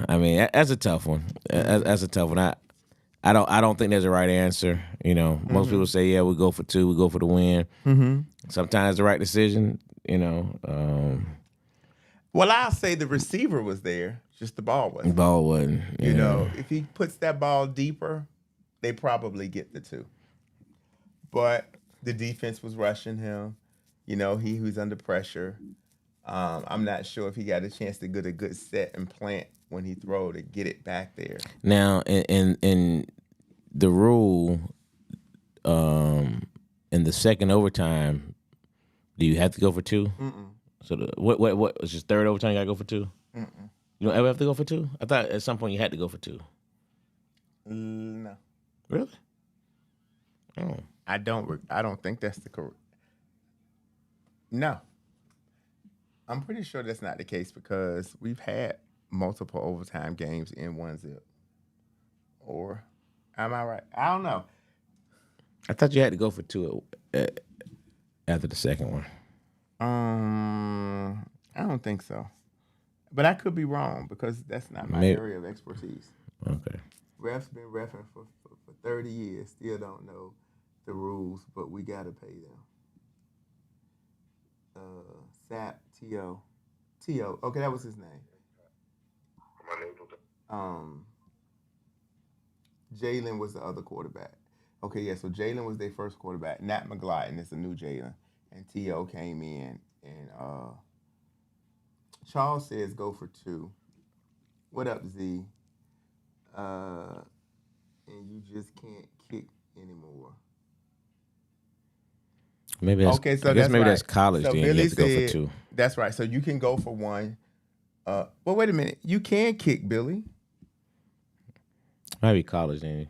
I mean, that's a tough one. That's a tough one. I don't think there's a right answer. You know, most people say, yeah, we go for 2, we go for the win. Sometimes the right decision. You know, Well, I'll say the receiver was there, just the ball wasn't. ball wasn't. You know, if he puts that ball deeper, they probably get the 2. But the defense was rushing him. You know, he was under pressure. I'm not sure if he got a chance to get a good set and plant when he throw to get it back there. Now, in the rule, in the second overtime, do you have to go for 2? So what was just third overtime? You gotta go for 2. You don't ever have to go for 2. I thought at some point you had to go for 2. No, Really? Oh, I don't think that's the correct. No, I'm pretty sure that's not the case because we've had multiple overtime games in 1-zip. Or am I right? I don't know. I thought you had to go for 2 after the second one. I don't think so. But I could be wrong because that's not my Maybe. area of expertise. Okay. Refs been reffing for 30 years, still don't know the rules, but we got to pay them. Sap, T.O. T.O. Okay, that was his name. Jalen was the other quarterback. Okay, yeah, so Jalen was their first quarterback. Nat McGlotton is the new Jalen. And T.O. came in, and Charles says go for 2. What up, Z? And you just can't kick anymore. Maybe that's Okay, so I guess that's maybe right. that's college. So Then Billy you have to go for said- 2. That's right. So you can go for 1. Well, wait a minute. You can kick, Billy. Maybe college then.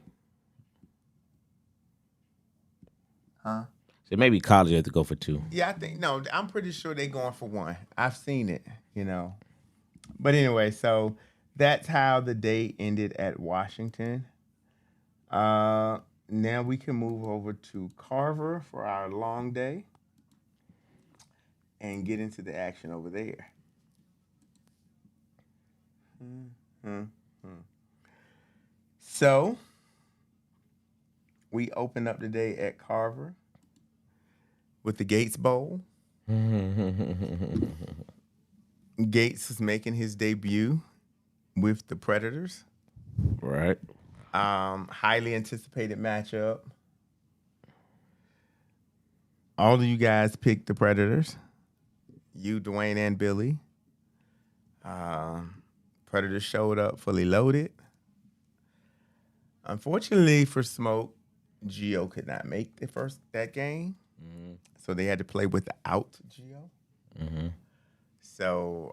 Huh? So maybe college you have to go for 2. Yeah, I think no. I'm pretty sure they're going for 1. I've seen it, you know. But anyway, so that's how the day ended at Washington. Now we can move over to Carver for our long day and get into the action over there. So we opened up the day at Carver with the Gates Bowl. Gates is making his debut with the Predators. Right. Highly anticipated matchup. All of you guys picked the Predators. You, Dwayne, and Billy. Predators showed up fully loaded. Unfortunately for Smoke, Gio could not make that game. So they had to play without Gio. So,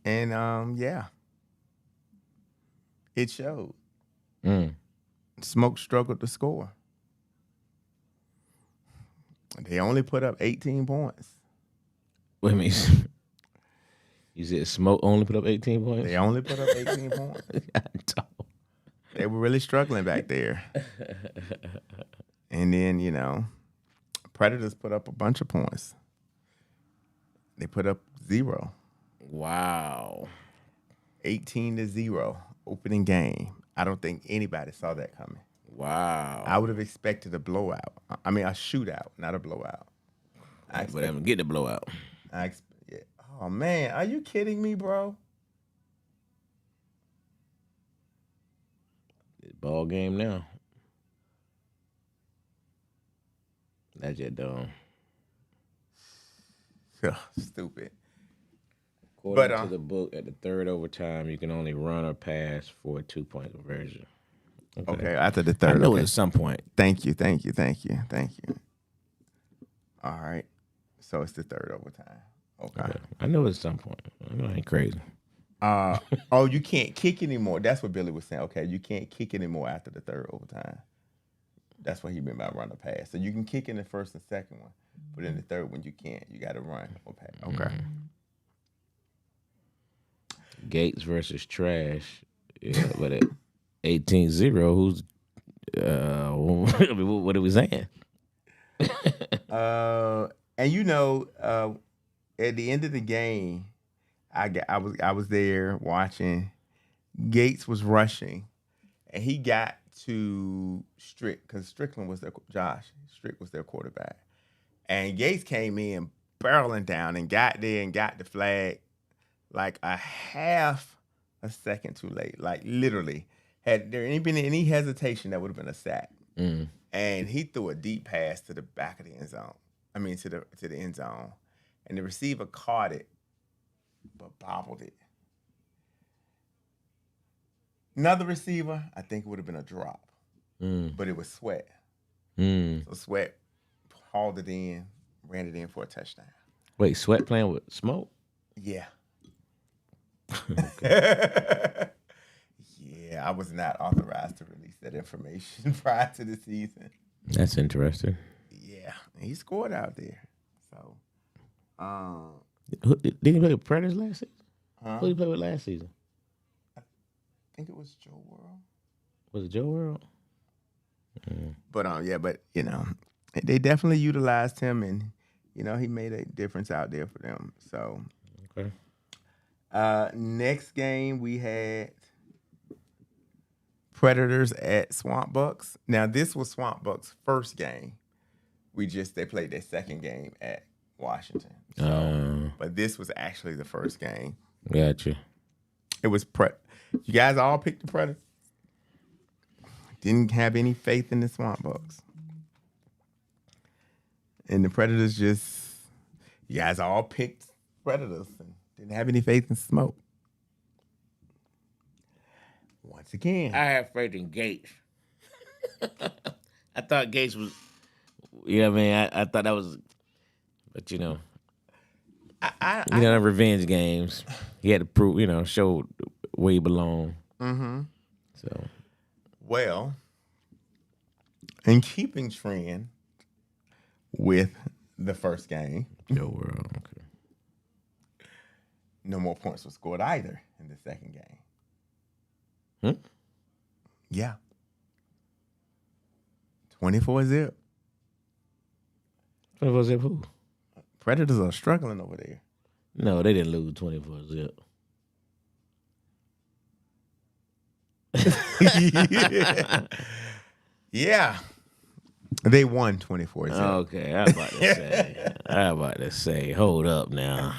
yeah. It showed. Smoke struggled to score. They only put up 18 points. Wait a minute. You said Smoke only put up 18 points? They only put up 18 points. They were really struggling back there. And then, you know, Predators put up a bunch of points. They put up 0. Wow. 18-0 opening game. I don't think anybody saw that coming. Wow. I would have expected a blowout. I mean, a shootout, not a blowout. But I'm get the blowout. Yeah. Oh, man. Are you kidding me, bro? Ball game now. That's just dumb. Stupid. According to the book, at the third overtime, you can only run or pass for a 2-point conversion. Okay, after the third. I know okay. at some point. Thank you. All right. So it's the third overtime. Okay. I know at some point. I know I ain't crazy. You can't kick anymore. That's what Billy was saying. Okay, you can't kick anymore after the third overtime. That's what he meant by run or pass. So you can kick in the first and second one, but in the third one you can't. You got to run or pass. Okay. Gates versus Trash. Yeah, but at 18-0, who's what are we saying? And you know, at the end of the game, I was there watching. Gates was rushing, and he got to Strick because Strickland was their Josh. Strick was their quarterback, and Gates came in barreling down and got there and got the flag like a half a second too late. Like literally, had there been any hesitation, that would have been a sack. And he threw a deep pass to the back of the end zone. I mean to the end zone, and the receiver caught it, but bobbled it. Another receiver, I think it would have been a drop, but it was Sweat. So Sweat hauled it in, ran it in for a touchdown. Wait, Sweat playing with Smoke? Yeah. Yeah, I was not authorized to release that information prior to the season. That's interesting. Yeah, he scored out there. So, Did he play with Predators last season? Who did he play with last season? I think it was Joe World. Was it Joe World? But they definitely utilized him, and he made a difference out there for them. So, Okay. Next game we had Predators at Swamp Bucks. Now this was Swamp Bucks' first game. They played their second game at Washington. So, but this was actually the first game. Gotcha. It was You guys all picked the Predators. Didn't have any faith in the Swamp Bucks. And the Predators you guys all picked Predators and didn't have any faith in Smoke. Once again. I have faith in Gates. I thought Gates was, I mean? I thought that was, but revenge games. He had to prove, show where he belonged. Mm-hmm. So, well, in keeping trend with the first game, Joe World. Okay. No more points were scored either in the second game. Yeah. 24-0. 24-0 who? Predators are struggling over there. No, they didn't lose 24-0. Yeah. They won 24-0. Okay, I was about to say, hold up now.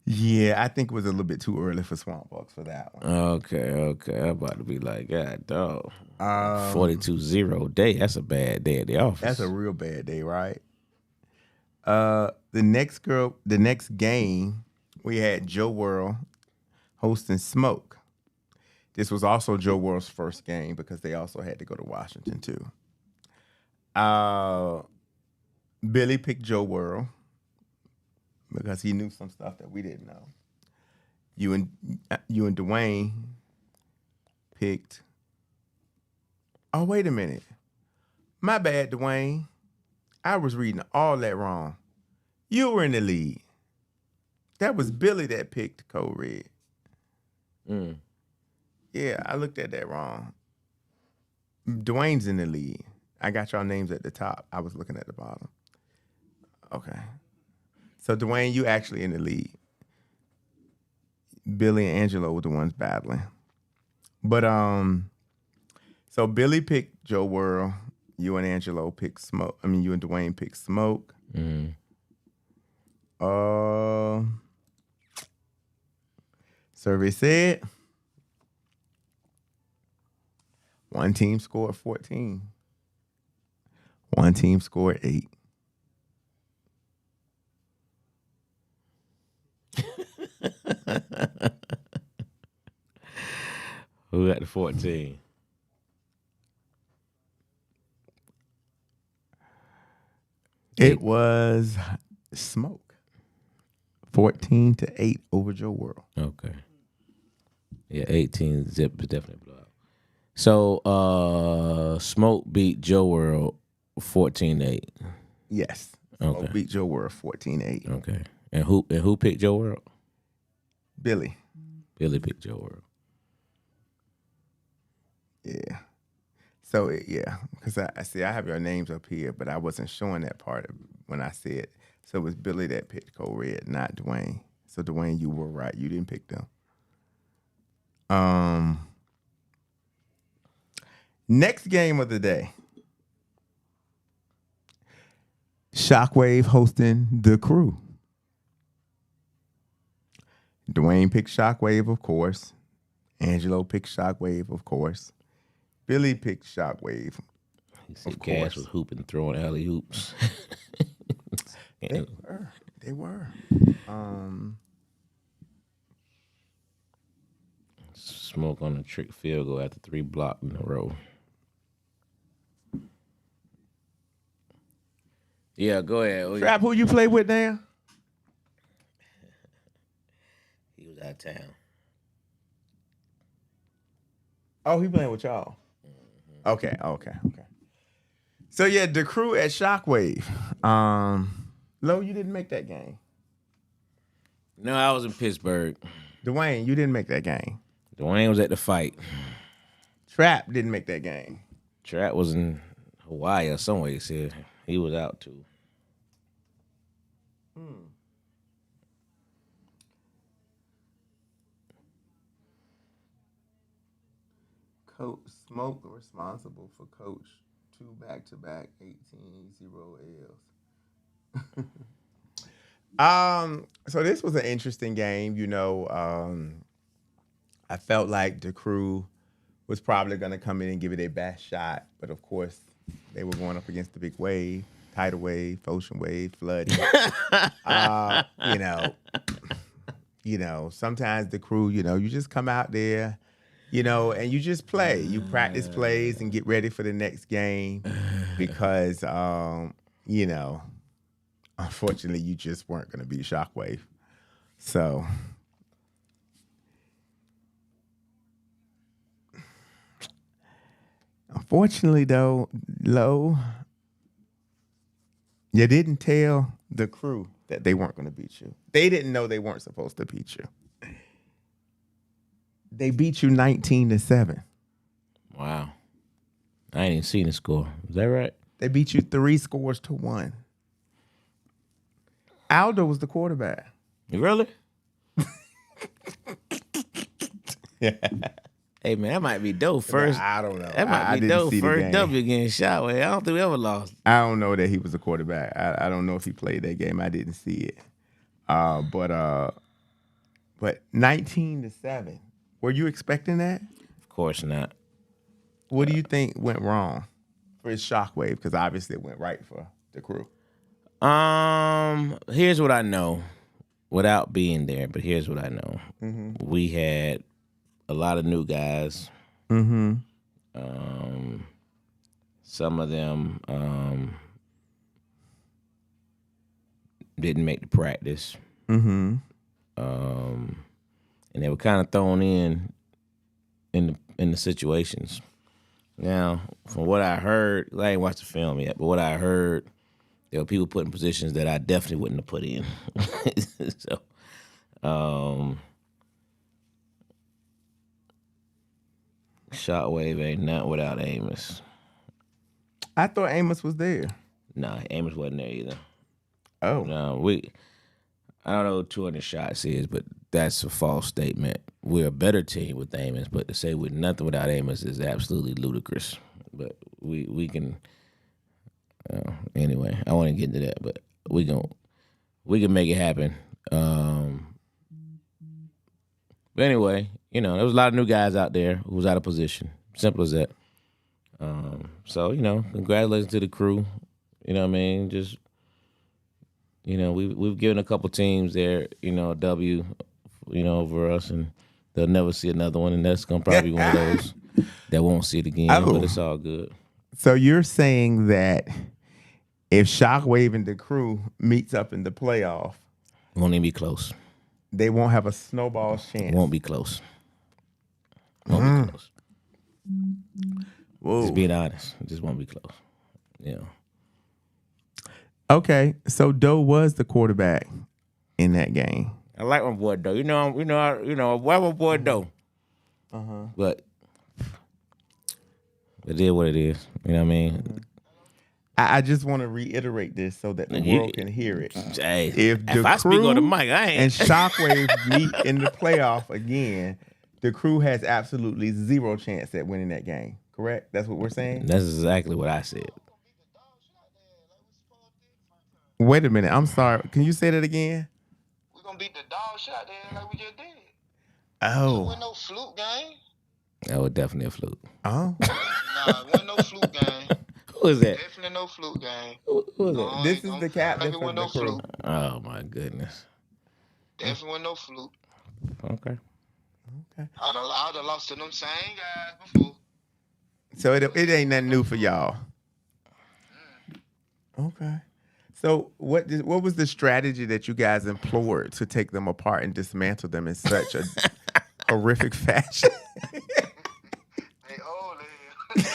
Yeah, I think it was a little bit too early for Swamp Bucks for that one. Okay. I'm about to be like, God, dog. 42-0 day. That's a bad day at the office. That's a real bad day, right? The next game, we had Joe World hosting Smoke. This was also Joe World's first game because they also had to go to Washington too. Billy picked Joe World because he knew some stuff that we didn't know. You and Dwayne picked. Oh, wait a minute. My bad, Dwayne. I was reading all that wrong. You were in the lead. That was Billy that picked Code Red. Yeah, I looked at that wrong. Dwayne's in the lead. I got y'all names at the top. I was looking at the bottom. Okay. So, Dwayne, you actually in the lead. Billy and Angelo were the ones battling. But, so Billy picked Joe World. You and Angelo picked Smoke. I mean, you and Dwayne picked Smoke. Survey said one team scored 14. One team scored 8. Who got the 14? It was Smoke. 14-8 over Joe World. Okay. Yeah, 18 zip is definitely a blowout. So Smoke beat Joe World 14-8. Yes. Smoke Okay. beat Joe World 14-8. Okay. And who picked Joe World? Billy. Billy picked Joe World. Yeah. So, because I see I have your names up here, but I wasn't showing that part of when I said. So it was Billy that picked Code Red, not Dwayne. So Dwayne, you were right. You didn't pick them. Next game of the day. Shockwave hosting the Crew. Dwayne picked Shockwave, of course. Angelo picked Shockwave, of course. Billy picked Shockwave. He said Of Cash course. was hooping, throwing alley hoops. They were. Smoke on a trick field goal after 3 blocks in a row. Yeah, go ahead. Trap, who you play with now? He was out of town. Oh, he playing with y'all. Okay. So yeah, the Crew at Shockwave. Lo, you didn't make that game. No, I was in Pittsburgh. Dwayne, you didn't make that game. Dwayne was at the fight. Trap didn't make that game. Trap was in Hawaii or somewhere. He said he was out too. Coach Smoke responsible for Coach 2 back-to-back 18-0 L's. So this was an interesting game. I felt like the Crew was probably going to come in and give it their best shot, but of course they were going up against the big wave, tidal wave, ocean wave, flooding. Sometimes the Crew, you just come out there, and you just play. You practice plays and get ready for the next game because, unfortunately, you just weren't going to beat Shockwave. So, unfortunately, though, Lo, you didn't tell the Crew that they weren't going to beat you. They didn't know they weren't supposed to beat you. They beat you 19-7. Wow. I ain't even seen the score. Is that right? They beat you 3-1. Aldo was the quarterback. You really? Hey, man, that might be dope. First, I don't know. that might be dope. First W against Shotway. I don't think we ever lost. I don't know that he was a quarterback. I don't know if he played that game. I didn't see it. But 19-7. Were you expecting that? Of course not. What do you think went wrong for his Shockwave? Because obviously it went right for the Crew. Here's what I know, without being there. But here's what I know: we had a lot of new guys. Some of them didn't make the practice. And they were kind of thrown in the situations. Now, from what I heard, I ain't watched the film yet, but what I heard, there were people put in positions that I definitely wouldn't have put in. So, Shockwave ain't nothing without Amos. I thought Amos was there. Nah, Amos wasn't there either. Oh. No, I don't know what 200 shots is, but that's a false statement. We're a better team with Amos, but to say we're nothing without Amos is absolutely ludicrous. But we can. Anyway, I want to get into that, but we can make it happen. But anyway, there was a lot of new guys out there who was out of position. Simple as that. So congratulations to the Crew. You know what I mean? Just we've given a couple teams there, a W, over us, and they'll never see another one, and that's gonna probably be one of those that won't see it again. But it's all good. So you're saying that if Shockwave and the Crew meets up in the playoff, Won't even be close. they won't have a snowball's chance. Won't be close. Won't be close. Whoa. Just being honest, it just won't be close. Okay, so Doe was the quarterback in that game. I like my boy Doe. I like my boy Doe. But it is what it is. You know what I mean? I just want to reiterate this so that the world can hear it. Hey, If the I speak Crew on the mic, I and ain't. Shockwave meet in the playoff again, the Crew has absolutely zero chance at winning that game. Correct? That's what we're saying? That's exactly what I said. Wait a minute. I'm sorry. Can you say that again? We're gonna beat the dog shit out there like we just did. It Oh. wasn't no fluke game. That was definitely a fluke. Oh. Nah, it wasn't no fluke game. Who is that? Definitely no fluke game. Who is that? No, This ain't is gonna the front captain like it for wasn't the no Crew. fluke. Oh my goodness. Definitely wasn't no fluke. Okay. I'd have lost to them same guys before. So it ain't nothing new for y'all. Okay. So what was the strategy that you guys employed to take them apart and dismantle them in such a horrific fashion? They old as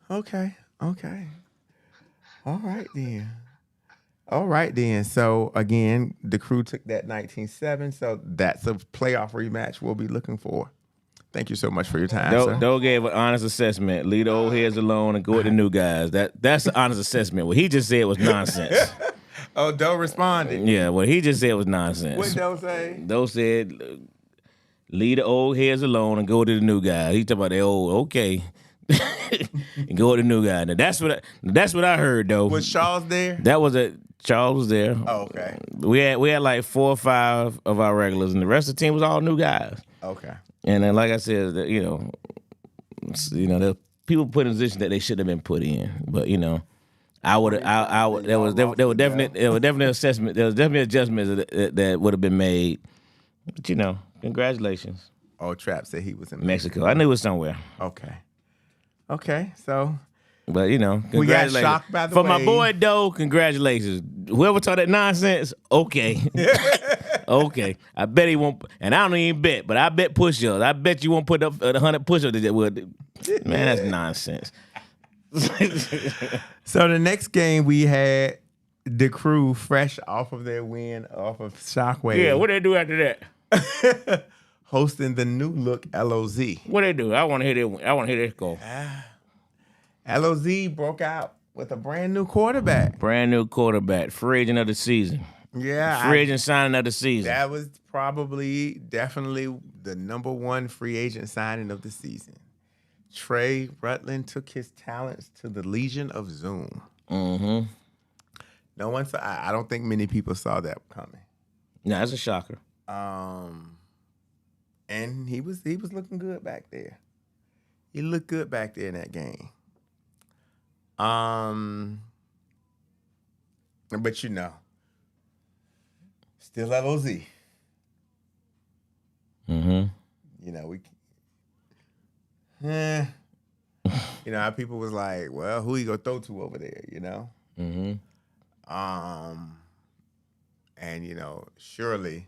Okay. All right then. So again, the Crew took that 19-7. So that's a playoff rematch we'll be looking for. Thank you so much for your time, sir. Doe gave an honest assessment. Leave the old heads alone and go with the new guys. That's the honest assessment. What he just said was nonsense. Oh, Doe responded. Yeah, what he just said was nonsense. What Doe say? Doe said, leave the old heads alone and go to the new guy. He talking about the old, okay. And go to the new guy. Now that's what I heard though. Was Charles there? Charles was there. Oh, okay. We had like 4 or 5 of our regulars, and the rest of the team was all new guys. Okay. And then, like I said, the people put in positions that they should have been put in. But I would. There was definitely assessment. There was definitely adjustments that would have been made. But congratulations. Oh, Trap said he was in Mexico. I knew it was somewhere. Okay. So. But congratulations. We got shocked by the For my wave. boy Doe, congratulations. Whoever taught that nonsense, okay. Okay. I bet he won't, and I don't even bet, but I bet push-ups. I bet you won't put up 100 push-ups. Man, that's nonsense. So the next game we had the Crew fresh off of their win off of Shockwave. Yeah, what they do after that? Hosting the new look LOZ. What they do? I want to hear that. I want to hear this go. LOZ broke out with a brand new quarterback. Brand new quarterback, free agent of the season. Yeah. Free agent signing of the season. That was definitely the number one free agent signing of the season. Trey Rutland took his talents to the Legion of Zoom. Mm-hmm. No one saw. I don't think many people saw that coming. No, that's a shocker. And he was looking good back there. He looked good back there in that game. But still LOZ. Mm-hmm. How people was like, well, who you gonna throw to over there, Mm-hmm. And surely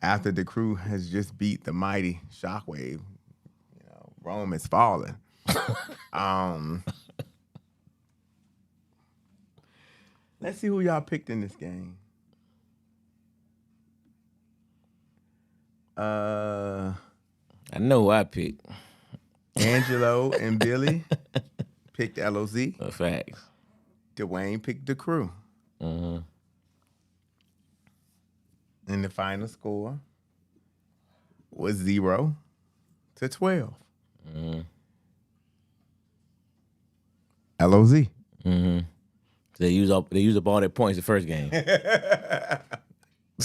after the Crew has just beat the mighty Shockwave, Rome is falling. Let's see who y'all picked in this game. I know who I picked. Angelo and Billy picked LOZ. Facts. Dwayne picked the Crew. Mm-hmm. And the final score was 0-12. Mm-hmm. LOZ. Mm-hmm. They use up all their points the first game.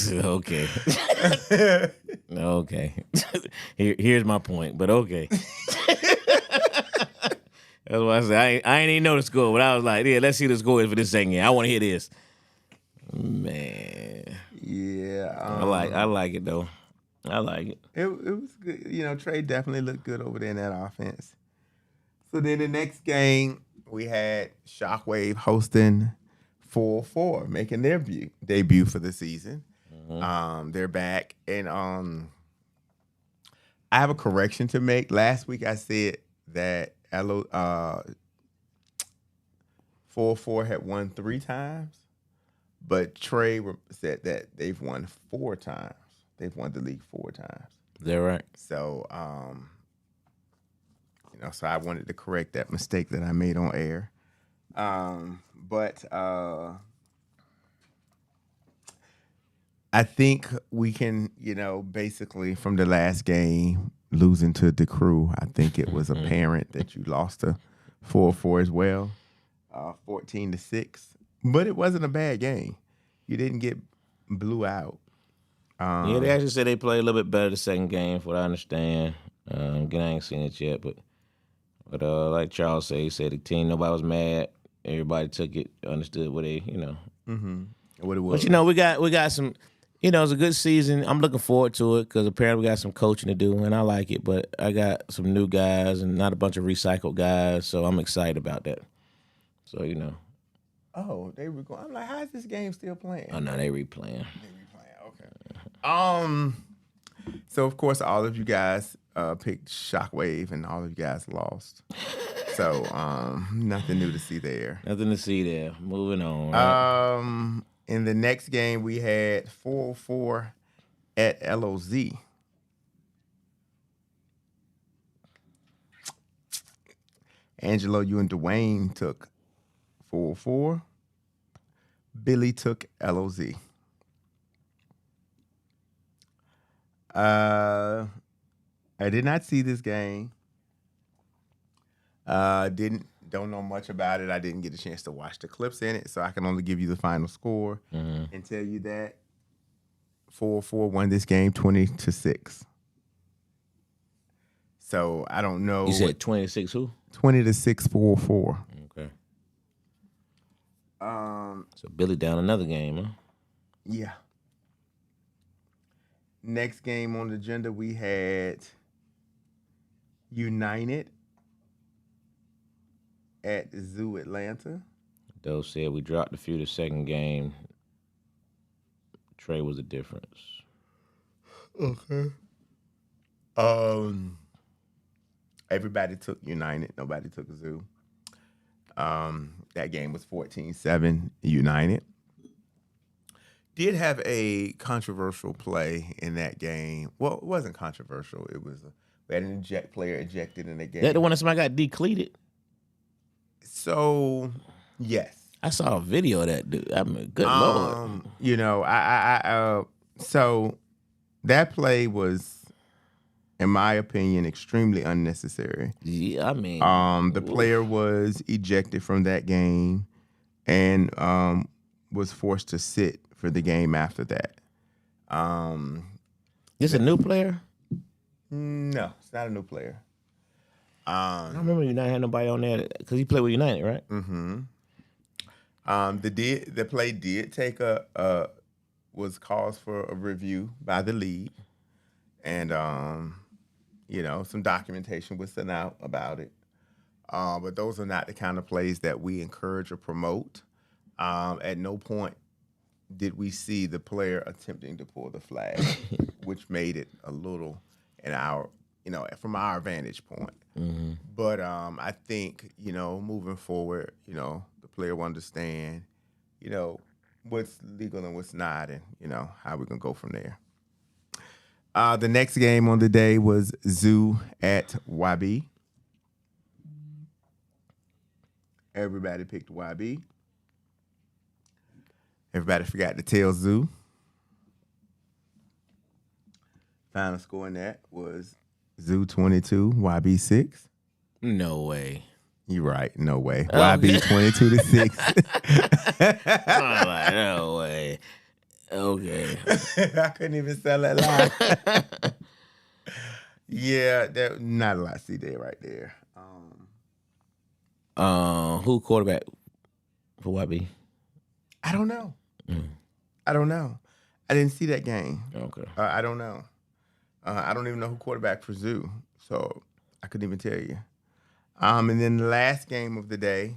Okay. Okay. Here's my point, but okay. That's why I said I ain't even know the score, but I was like, yeah, let's see the score for this second game. I want to hear this. Man. Yeah. I like it though. I like it. It was good. Trey definitely looked good over there in that offense. So then the next game, we had Shockwave hosting 4-4, making their debut for the season. Mm-hmm. They're back. And I have a correction to make. Last week I said that 4-4 had won 3 times, but Trey said that they've won 4 times. They've won the league 4 times. Is that right? So So I wanted to correct that mistake that I made on air. But I think we can, basically from the last game losing to the Crew, I think it was apparent that you lost to 4-4 as well, 14-6. But it wasn't a bad game. You didn't get blew out. Yeah, they actually said they played a little bit better the second game, from what I understand. Again, I ain't seen it yet, but like Charles said, he said the team, nobody was mad. Everybody took it, understood what they, What it was. But we got some. It's a good season. I'm looking forward to it because apparently we got some coaching to do, and I like it. But I got some new guys and not a bunch of recycled guys, so I'm excited about that. So Oh, they were going. I'm like, how is this game still playing? Oh no, they replaying. Okay. So of course, all of you guys picked Shockwave, and all of you guys lost. So nothing new to see there. Nothing to see there. Moving on. Right? In the next game, we had 4-4 at LOZ. Angelo, you and Dwayne took 4-4. Billy took LOZ. I did not see this game. Don't know much about it. I didn't get a chance to watch the clips in it, so I can only give you the final score and tell you that 4-4 won this game 20-6. So I don't know. You said 26 who? 20-6, 4-4. Okay. So Billy down another game, huh? Yeah. Next game on the agenda, we had United at Zoo Atlanta. Doe said we dropped a few the second game. Trey was the difference. Okay. Everybody took United. Nobody took Zoo. That game was 14-7 United. Did have a controversial play in that game. Well, it wasn't controversial. It was we had an player ejected in the game. That the one that somebody got decleated? So, yes. I saw a video of that dude. I mean, good Lord. So that play was, in my opinion, extremely unnecessary. Yeah, I mean. The player was ejected from that game and was forced to sit for the game after that. This a new player? No, it's not a new player. I don't remember United had nobody on there because he played with United, right? Mm-hmm. The play did take was cause for a review by the league, and some documentation was sent out about it. But those are not the kind of plays that we encourage or promote. At no point did we see the player attempting to pull the flag, which made it a little from our vantage point. Mm-hmm. But I think, moving forward, the player will understand, what's legal and what's not, and, how we're going to go from there. The next game on the day was Zoo at YB. Everybody picked YB. Everybody forgot to tell Zoo. Final score in that was Zoo 22, YB 6. No way. You're right. No way. Oh, YB 22-6. I'm like, no way. Okay. I couldn't even sell that line. Yeah, there not a lot to see there right there. Who quarterback for YB? I don't know. I don't know. I didn't see that game. Okay. I don't know. I don't even know who quarterback for Zoo, so I couldn't even tell you. And then the last game of the day,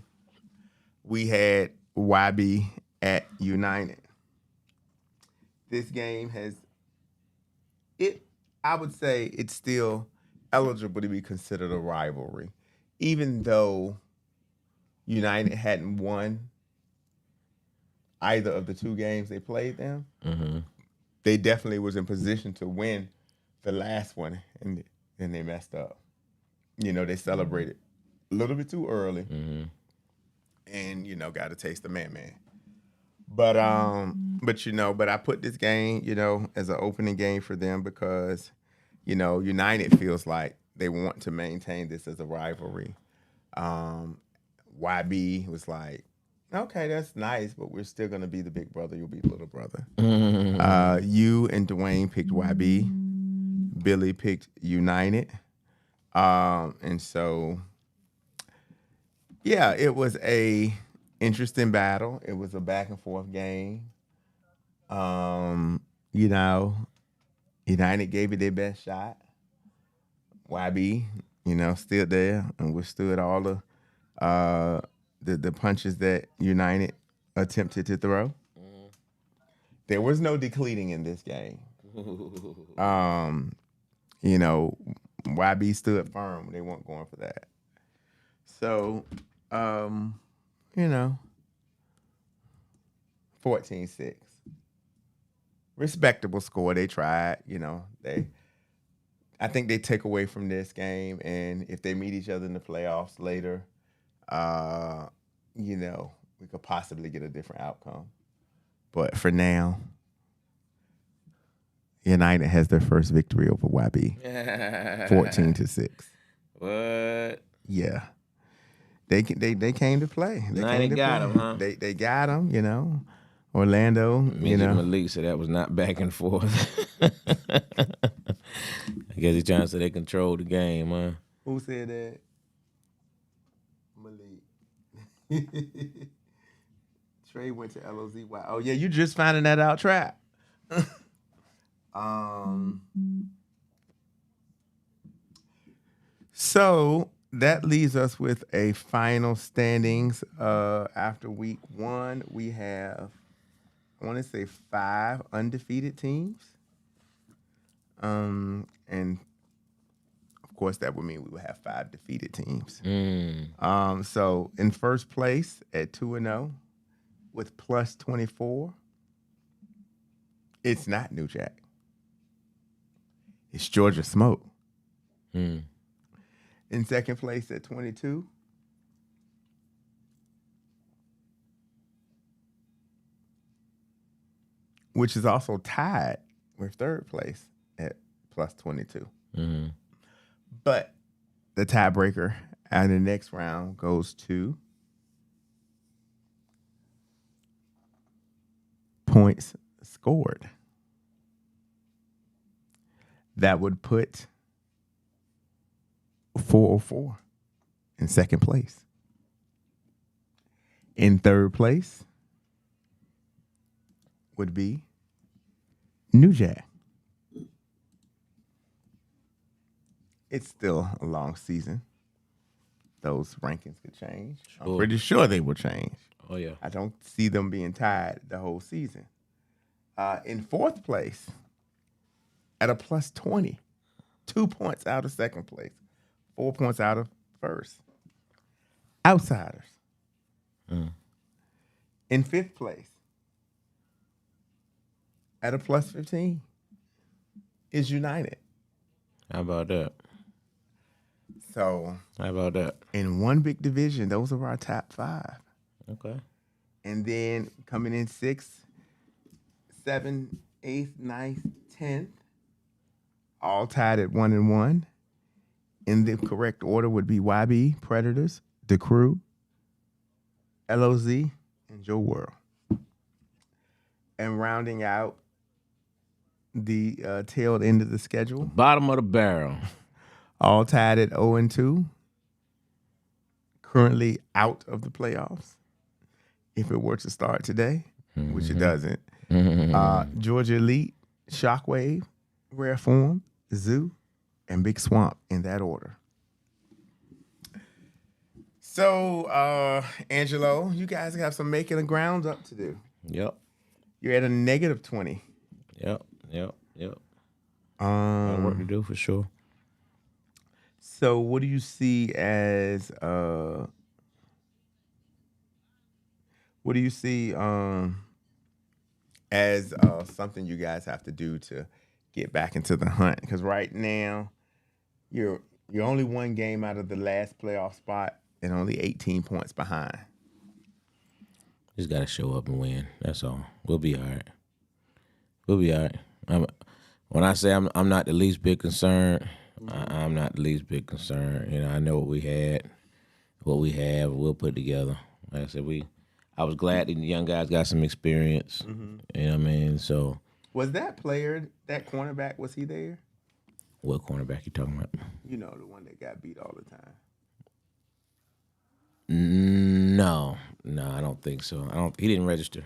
we had YB at United. This game I would say it's still eligible to be considered a rivalry, even though United hadn't won either of the two games they played them. Mm-hmm. They definitely was in position to win the last one, and then they messed up. They celebrated a little bit too early, and got to taste the man. But I put this game, as an opening game for them because, United feels like they want to maintain this as a rivalry. YB was like, okay, that's nice, but we're still gonna be the big brother. You'll be the little brother. You and Dwayne picked YB. Billy picked United. And so, yeah, it was a interesting battle. It was a back and forth game. United gave it their best shot. YB, stood there and withstood all the punches that United attempted to throw. There was no decleating in this game. YB stood firm. They weren't going for that. So, 14-6. Respectable score. They tried, I think they take away from this game, and if they meet each other in the playoffs later, we could possibly get a different outcome. But for now, United has their first victory over YB, 14-6. What? Yeah, they came to play. They got him, huh? They got him. Orlando, Malik said that was not back and forth. I guess he's trying to say they control the game, huh? Who said that? Malik. Trey went to LOZY. Oh yeah, you just finding that out, Trap. So that leaves us with a final standings. After week 1, we have, I want to say, 5 undefeated teams. And of course, that would mean we would have 5 defeated teams. So in first place at 2-0 with plus 24, it's not New Jack. It's Georgia Smoke. In second place at 22, which is also tied with third place at plus 22. But the tiebreaker in the next round goes to points scored. That would put 404 in second place. In third place would be New Jack. It's still a long season. Those rankings could change. Sure. I'm pretty sure they will change. Oh, yeah. I don't see them being tied the whole season. In fourth place, at a plus 20, 2 points out of second place, 4 points out of first. Outsiders. In fifth place, at a plus 15, is United. How about that? So, How about that? in one big division, those are our top 5. Okay. And then coming in 6th, 7th, 8th, 9th, 10th, all tied at 1-1. In the correct order would be YB, Predators, The Crew, LOZ, and Joe World. And rounding out the tail end of the schedule, Bottom of the barrel. all tied at 0-2, currently out of the playoffs. If it were to start today, which it doesn't, Georgia Elite, Shockwave, Rare Form, Zoo, and Big Swamp in that order. So, Angelo, you guys have some making the grounds up to do. Yep. You're at a negative 20. Yep. Got work to do for sure. So what do you see as something you guys have to do to get back into the hunt? Because right now you're You're only one game out of the last playoff spot and only 18 points behind. Just gotta show up and win. That's all. We'll be all right. We'll be all right. When I say I'm not the least bit concerned, I'm not the least bit concerned. You know, I know what we had, what we have, we'll put together. Like I said, I was glad that the young guys got some experience. You know what I mean? So, Was that player, that cornerback, was he there? what cornerback you talking about? You know, the one that got beat all the time. No, I don't think so. He didn't register.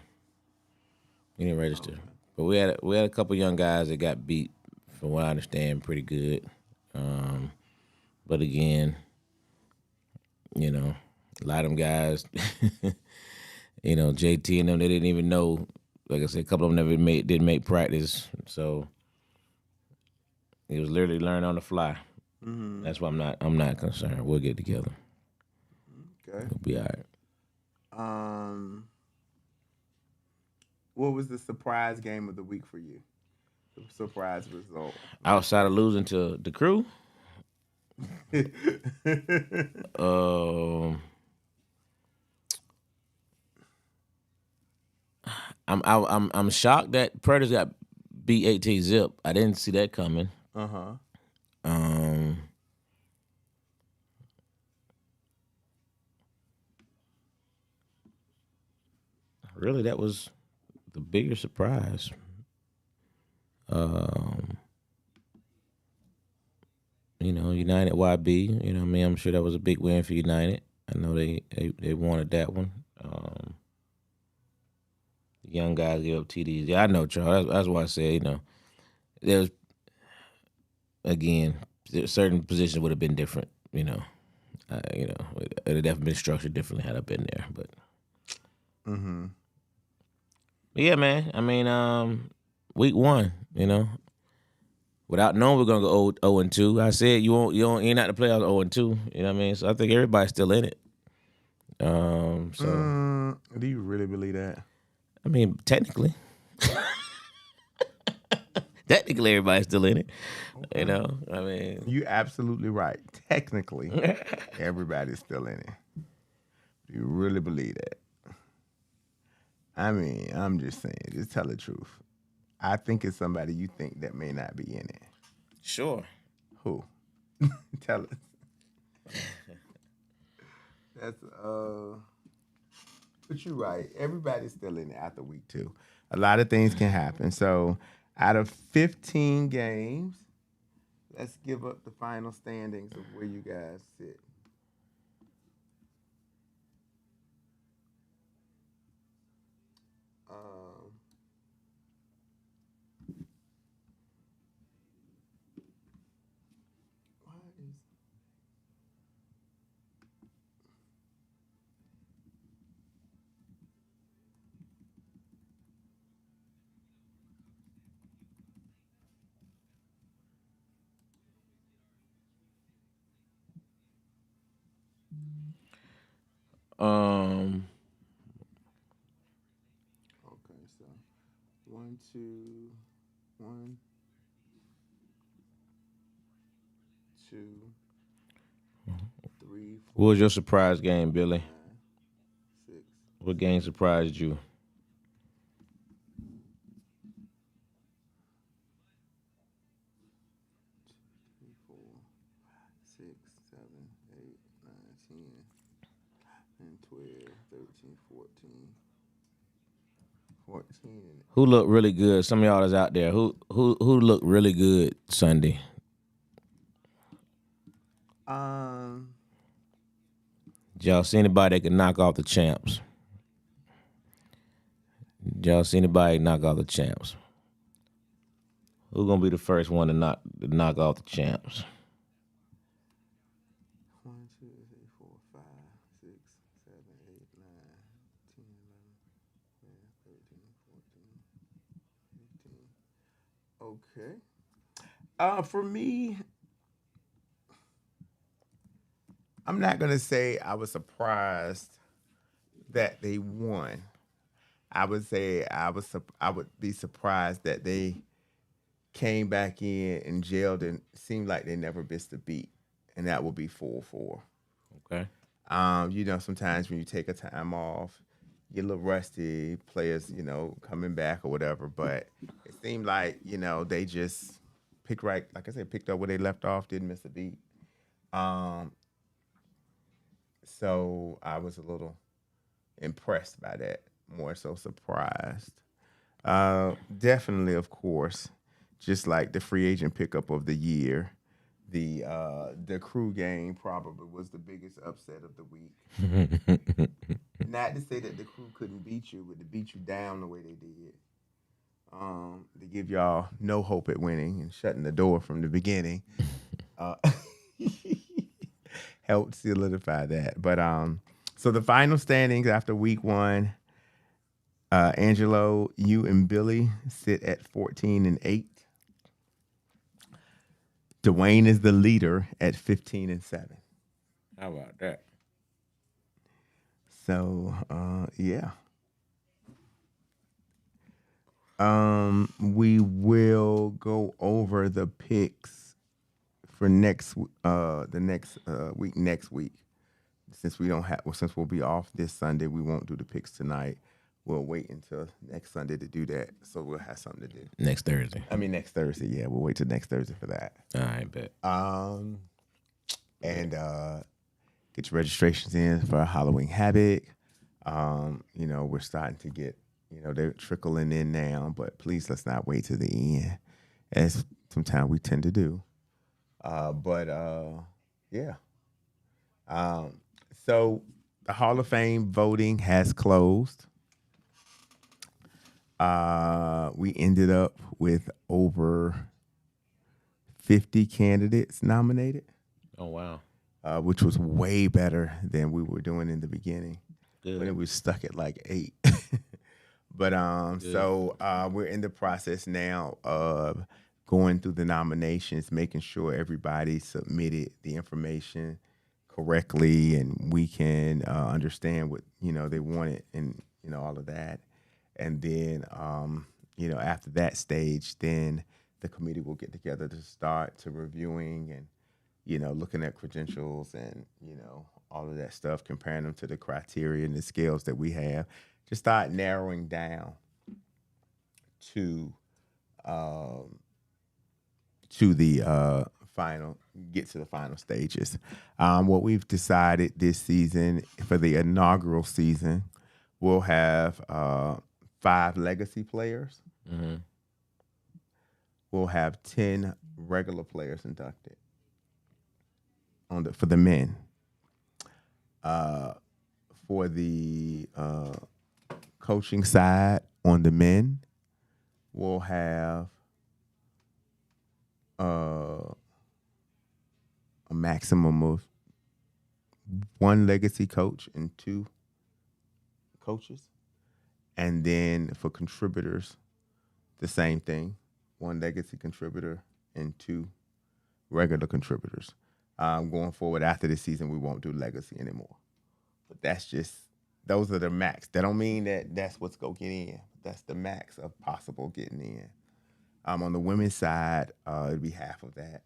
He didn't register. But we had a couple young guys that got beat, from what I understand, pretty good. But again, you know, a lot of them guys, you know, JT and them, they didn't even know. Like I said, a couple of them didn't make practice, so it was literally learn on the fly. That's why I'm not concerned. We'll get together. Okay. We'll be all right. What was the surprise game of the week for you? The surprise result. Outside of losing to the crew, I'm shocked that Predators got beat 18-0. I didn't see that coming. Really, that was the bigger surprise. You know, United YB. You know what I mean? I'm sure that was a big win for United. I know they wanted that one. The young guys give up TDs. Yeah, I know, Charles. That's why I said, you know, there's, again, certain positions would have been different, you know. You know, it would have definitely been structured differently had I been there. But yeah, man. I mean, week 1, you know, without knowing we're gonna go 0-2. I said you're not the playoffs 0-2. You know what I mean? So I think everybody's still in it. So Do you really believe that? I mean, technically, everybody's still in it. You know, I mean, You absolutely right. Technically, everybody's still in it. Do you really believe that? I mean, I'm just saying, just tell the truth. I think it's somebody you think that may not be in it. sure. Who? Tell us. That's but you're right. Everybody's still in it after week 2. A lot of things can happen. So out of 15 games, let's give up the final standings of where you guys sit. Why is Um, okay? So 1, 2, 1, 2, 3, what 4, was your surprise game, Billy? 5, 6, What game surprised you? 3, 4, 6, 7, 8, 9, 10, and 12, 13, 14. 14. Who looked really good? Some of y'all that's out there. Who looked really good Sunday? Did y'all see anybody that could knock off the champs? Did y'all see anybody knock off the champs? Who's gonna be the first one to knock off the champs? 1, 2, 3, 4, 5, 6, 7, 8, 9, 10, 11, 12, 13, 14, 15. Okay. For me, I'm not gonna say I was surprised that they won. I would say I would be surprised that they came back in and jailed and seemed like they never missed a beat. and that will be full 4. Okay. Sometimes when you take a time off, you get a little rusty, players, coming back or whatever. But it seemed like, they just picked up where they left off, didn't miss a beat. Um, so I was a little impressed by that, more so surprised. Definitely, of course, just like the free agent pickup of the year, the crew game probably was the biggest upset of the week. Not to say that the crew couldn't beat you, but to beat you down the way they did. To give y'all no hope at winning and shutting the door from the beginning. Uh, helped solidify that. But so the final standings after week 1, Angelo, you and Billy sit at 14-8. Dwayne is the leader at 15-7. How about that? So yeah. We will go over the picks for the next week next week. Since we'll be off this Sunday, we won't do the picks tonight. We'll wait until next Sunday to do that, so we'll have something to do. Next Thursday. Next Thursday, yeah. We'll wait till next Thursday for that. All right, bet. And get your registrations in for Halloween Havoc. We're starting to get, they're trickling in now, but please let's not wait to the end, as sometimes we tend to do. Yeah. So the Hall of Fame voting has closed. We ended up with over 50 candidates nominated. Oh, wow. Which was way better than we were doing in the beginning. Good. When it was stuck at like 8. But so we're in the process now of going through the nominations, making sure everybody submitted the information correctly, and we can understand what they wanted, and all of that. And then after that stage, then the committee will get together to start to reviewing and looking at credentials and all of that stuff, comparing them to the criteria and the scales that we have, to start narrowing down to the final stages. What we've decided this season, for the inaugural season, we'll have 5 legacy players. Mm-hmm. We'll have 10 regular players inducted for the men. For the coaching side on the men, we'll have a maximum of 1 legacy coach and 2 coaches. And then for contributors, the same thing. 1 legacy contributor and 2 regular contributors. Going forward after this season, we won't do legacy anymore. But those are the max. That don't mean that that's what's going to get in. That's the max of possible getting in. On the women's side, it'll be half of that,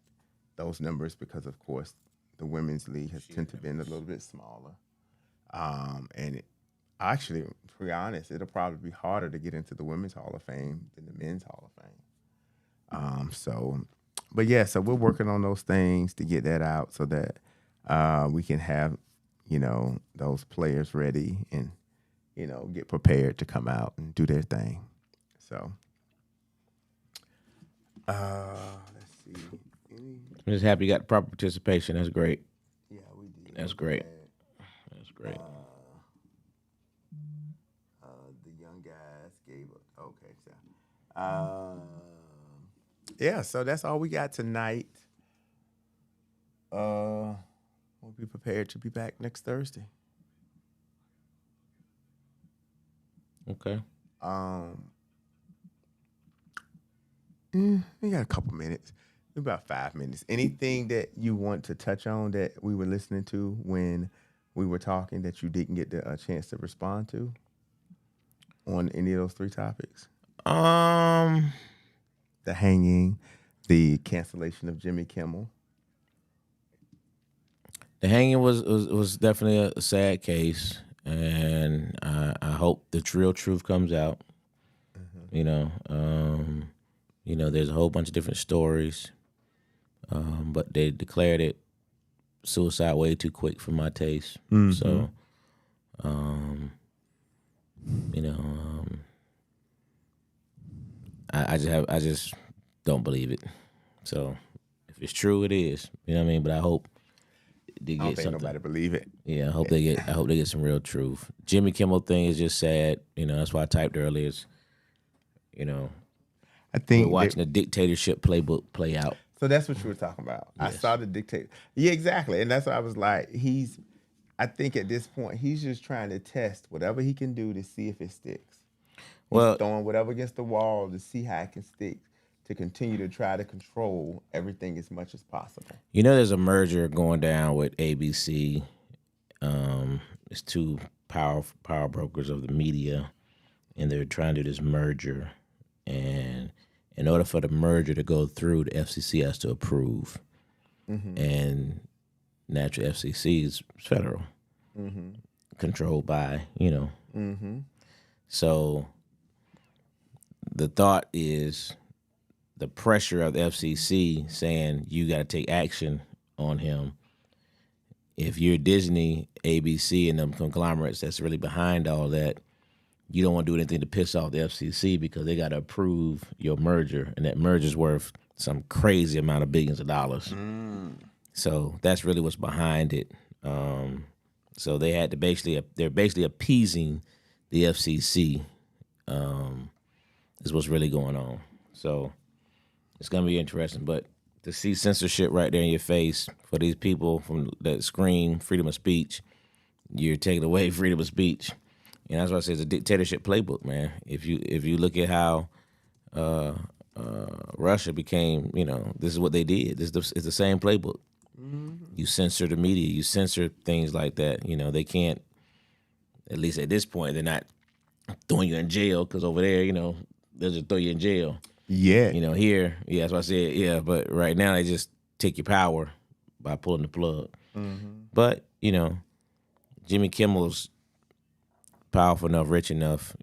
those numbers, because of course the women's league has tended to be a little bit smaller. And actually, to be honest, it'll probably be harder to get into the Women's Hall of Fame than the Men's Hall of Fame. So we're working on those things to get that out so that we can have, those players ready and, get prepared to come out and do their thing. So, let's see. I'm just happy you got proper participation. That's great. Yeah, we did. That's great. That's great. The young guys gave up. Okay, so yeah, so that's all we got tonight. We'll be prepared to be back next Thursday. Okay. We got a couple minutes, about 5 minutes. Anything that you want to touch on that we were listening to when we were talking that you didn't get a chance to respond to on any of those 3 topics? The hanging, the cancellation of Jimmy Kimmel. The hanging was definitely a sad case, and I hope the real truth comes out. You know, there's a whole bunch of different stories, but they declared it suicide way too quick for my taste. So, you know, I just don't believe it. So, if it's true, it is. You know what I mean? But I hope they I don't get think something. nobody believe it. Yeah, I hope they get some real truth. Jimmy Kimmel thing is just sad. You know, that's why I typed earlier. You know, I we're think watching a dictatorship playbook play out. so. That's what you were talking about. I Yes. saw the dictator. Yeah, exactly. And that's why I was like, I think at this point he's just trying to test whatever he can do to see if it sticks. He's Well, throwing whatever against the wall to see how it can stick, to continue to try to control everything as much as possible. you know, there's a merger going down with ABC. It's two power brokers of the media, and they're trying to do this merger. And in order for the merger to go through, the FCC has to approve. And naturally, FCC is federal, controlled by, So the thought is the pressure of the FCC saying you got to take action on him. If you're Disney, ABC, and them conglomerates that's really behind all that, you don't want to do anything to piss off the FCC because they got to approve your merger, and that merger's worth some crazy amount of billions of dollars. So that's really what's behind it. So they had to they're basically appeasing the FCC. Is what's really going on. So it's gonna be interesting. But to see censorship right there in your face for these people from that scream freedom of speech, you're taking away freedom of speech. And that's why I say it's a dictatorship playbook, man. If you look at how Russia became, this is what they did. It's the same playbook. You censor the media, you censor things like that. They can't, at least at this point, they're not throwing you in jail because over there, they'll just throw you in jail. Yeah. Here, yeah, that's what I said, yeah, but right now they just take your power by pulling the plug. But, Jimmy Kimmel's powerful enough, rich enough,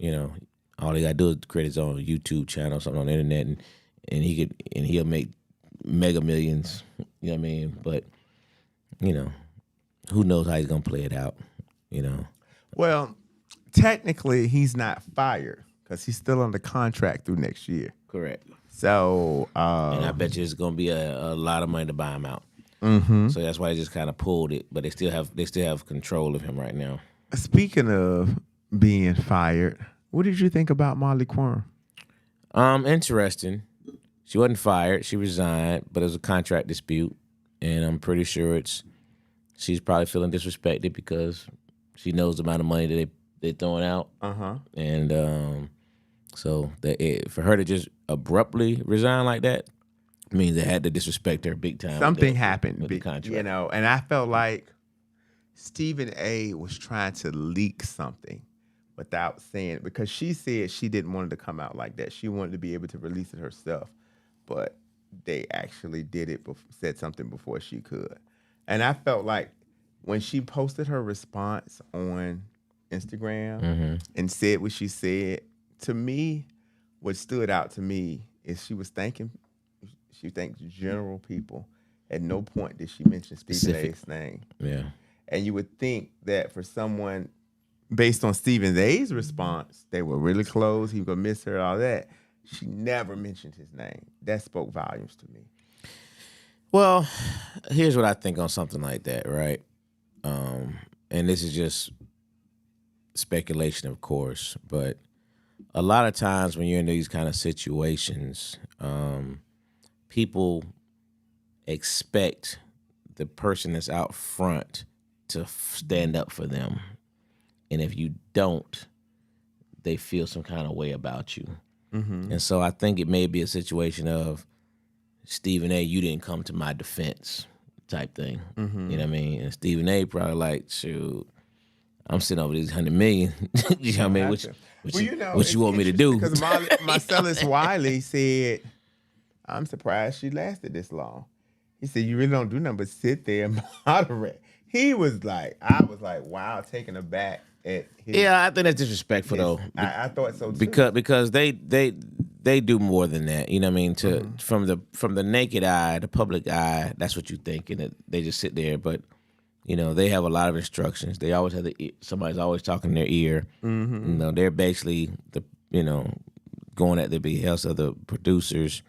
all he gotta do is create his own YouTube channel, something on the internet, and he'll make mega millions, you know what I mean? But, who knows how he's gonna play it out, Well, technically he's not fired because he's still under contract through next year. Correct. So, And I bet you it's gonna be a lot of money to buy him out. So that's why they just kind of pulled it, but they still have control of him right now. speaking of being fired, what did you think about Molly Quorum? Interesting. She wasn't fired. She resigned, but it was a contract dispute, and I'm pretty sure she's probably feeling disrespected because she knows the amount of money that they're throwing out. And so for her to just abruptly resign like that means they had to disrespect her big time. Something happened, with the contract. and I felt like Stephen A. was trying to leak something without saying it because she said she didn't want it to come out like that. She wanted to be able to release it herself, but they actually did it, said something before she could. And I felt like when she posted her response on Instagram and said what she said, to me, what stood out to me is she thanked general people. At no point did she mention Stephen A.'s name. Yeah. And you would think that for someone, based on Stephen A's response, they were really close, he was going to miss her, all that. She never mentioned his name. That spoke volumes to me. Well, here's what I think on something like that, right? And this is just speculation, of course, but a lot of times when you're in these kind of situations, people expect the person that's out front to stand up for them. And if you don't, they feel some kind of way about you. And so I think it may be a situation of, Stephen A., you didn't come to my defense type thing. You know what I mean? And Stephen A. probably like, shoot, I'm sitting over these 100 million. You know what I mean? What you want me to do? Because Marcellus Wiley said, I'm surprised she lasted this long. He said, you really don't do nothing but sit there and moderate. he was like, I was like, wow, taken aback at his. Yeah, I think that's disrespectful though. I thought so too. Because they do more than that. You know what I mean? To from the naked eye, the public eye, that's what you think, and they just sit there. But you know, they have a lot of instructions. They always have somebody's always talking in their ear. You know, they're basically going at the behest of the producers.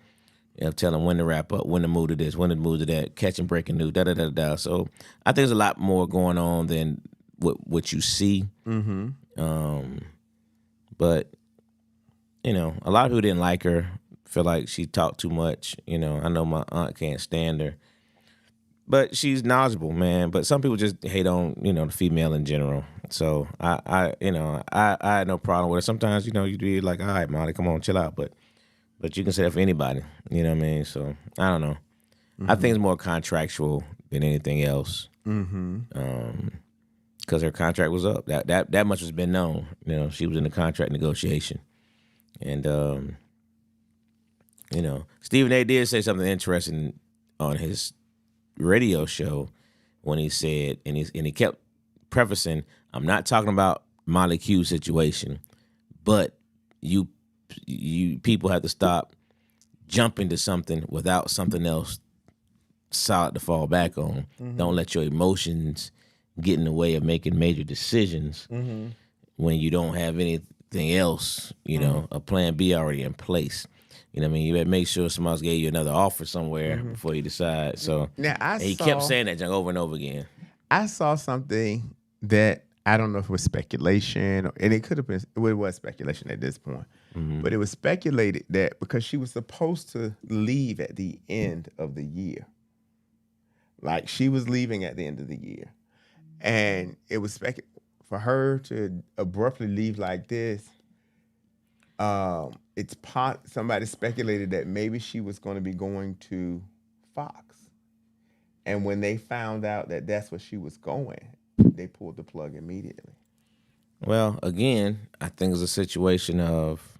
You know, telling them when to wrap up, when to move to this, when to move to that, catching breaking news, da da da da. So I think there's a lot more going on than what you see. But you know, a lot of people didn't like her. Feel like she talked too much. You know, I know my aunt can't stand her, but she's knowledgeable, man. But some people just hate on the female in general. So I had no problem with it. Sometimes you be like, all right, Molly, come on, chill out, but you can say that for anybody. You know what I mean? So I don't know. I think it's more contractual than anything else. Because her contract was up. That much has been known. You know, she was in the contract negotiation, and Stephen A. did say something interesting on his radio show when he said, and he kept prefacing, "I'm not talking about Molly Q's situation, but you people have to stop jumping to something without something else solid to fall back on. Don't let your emotions get in the way of making major decisions when you don't have anything else, a plan B already in place. You know what I mean? You better make sure somebody else gave you another offer somewhere before you decide." So now, he kept saying that junk over and over again. I saw something that I don't know if it was speculation, and it could have been. Well, it was speculation at this point, but it was speculated that because she was supposed to leave at the end of the year, like she was leaving at the end of the year, and it was for her to abruptly leave like this. Somebody speculated that maybe she was going to be going to Fox, and when they found out that that's where she was going, they pulled the plug immediately. Well, again, I think it's a situation of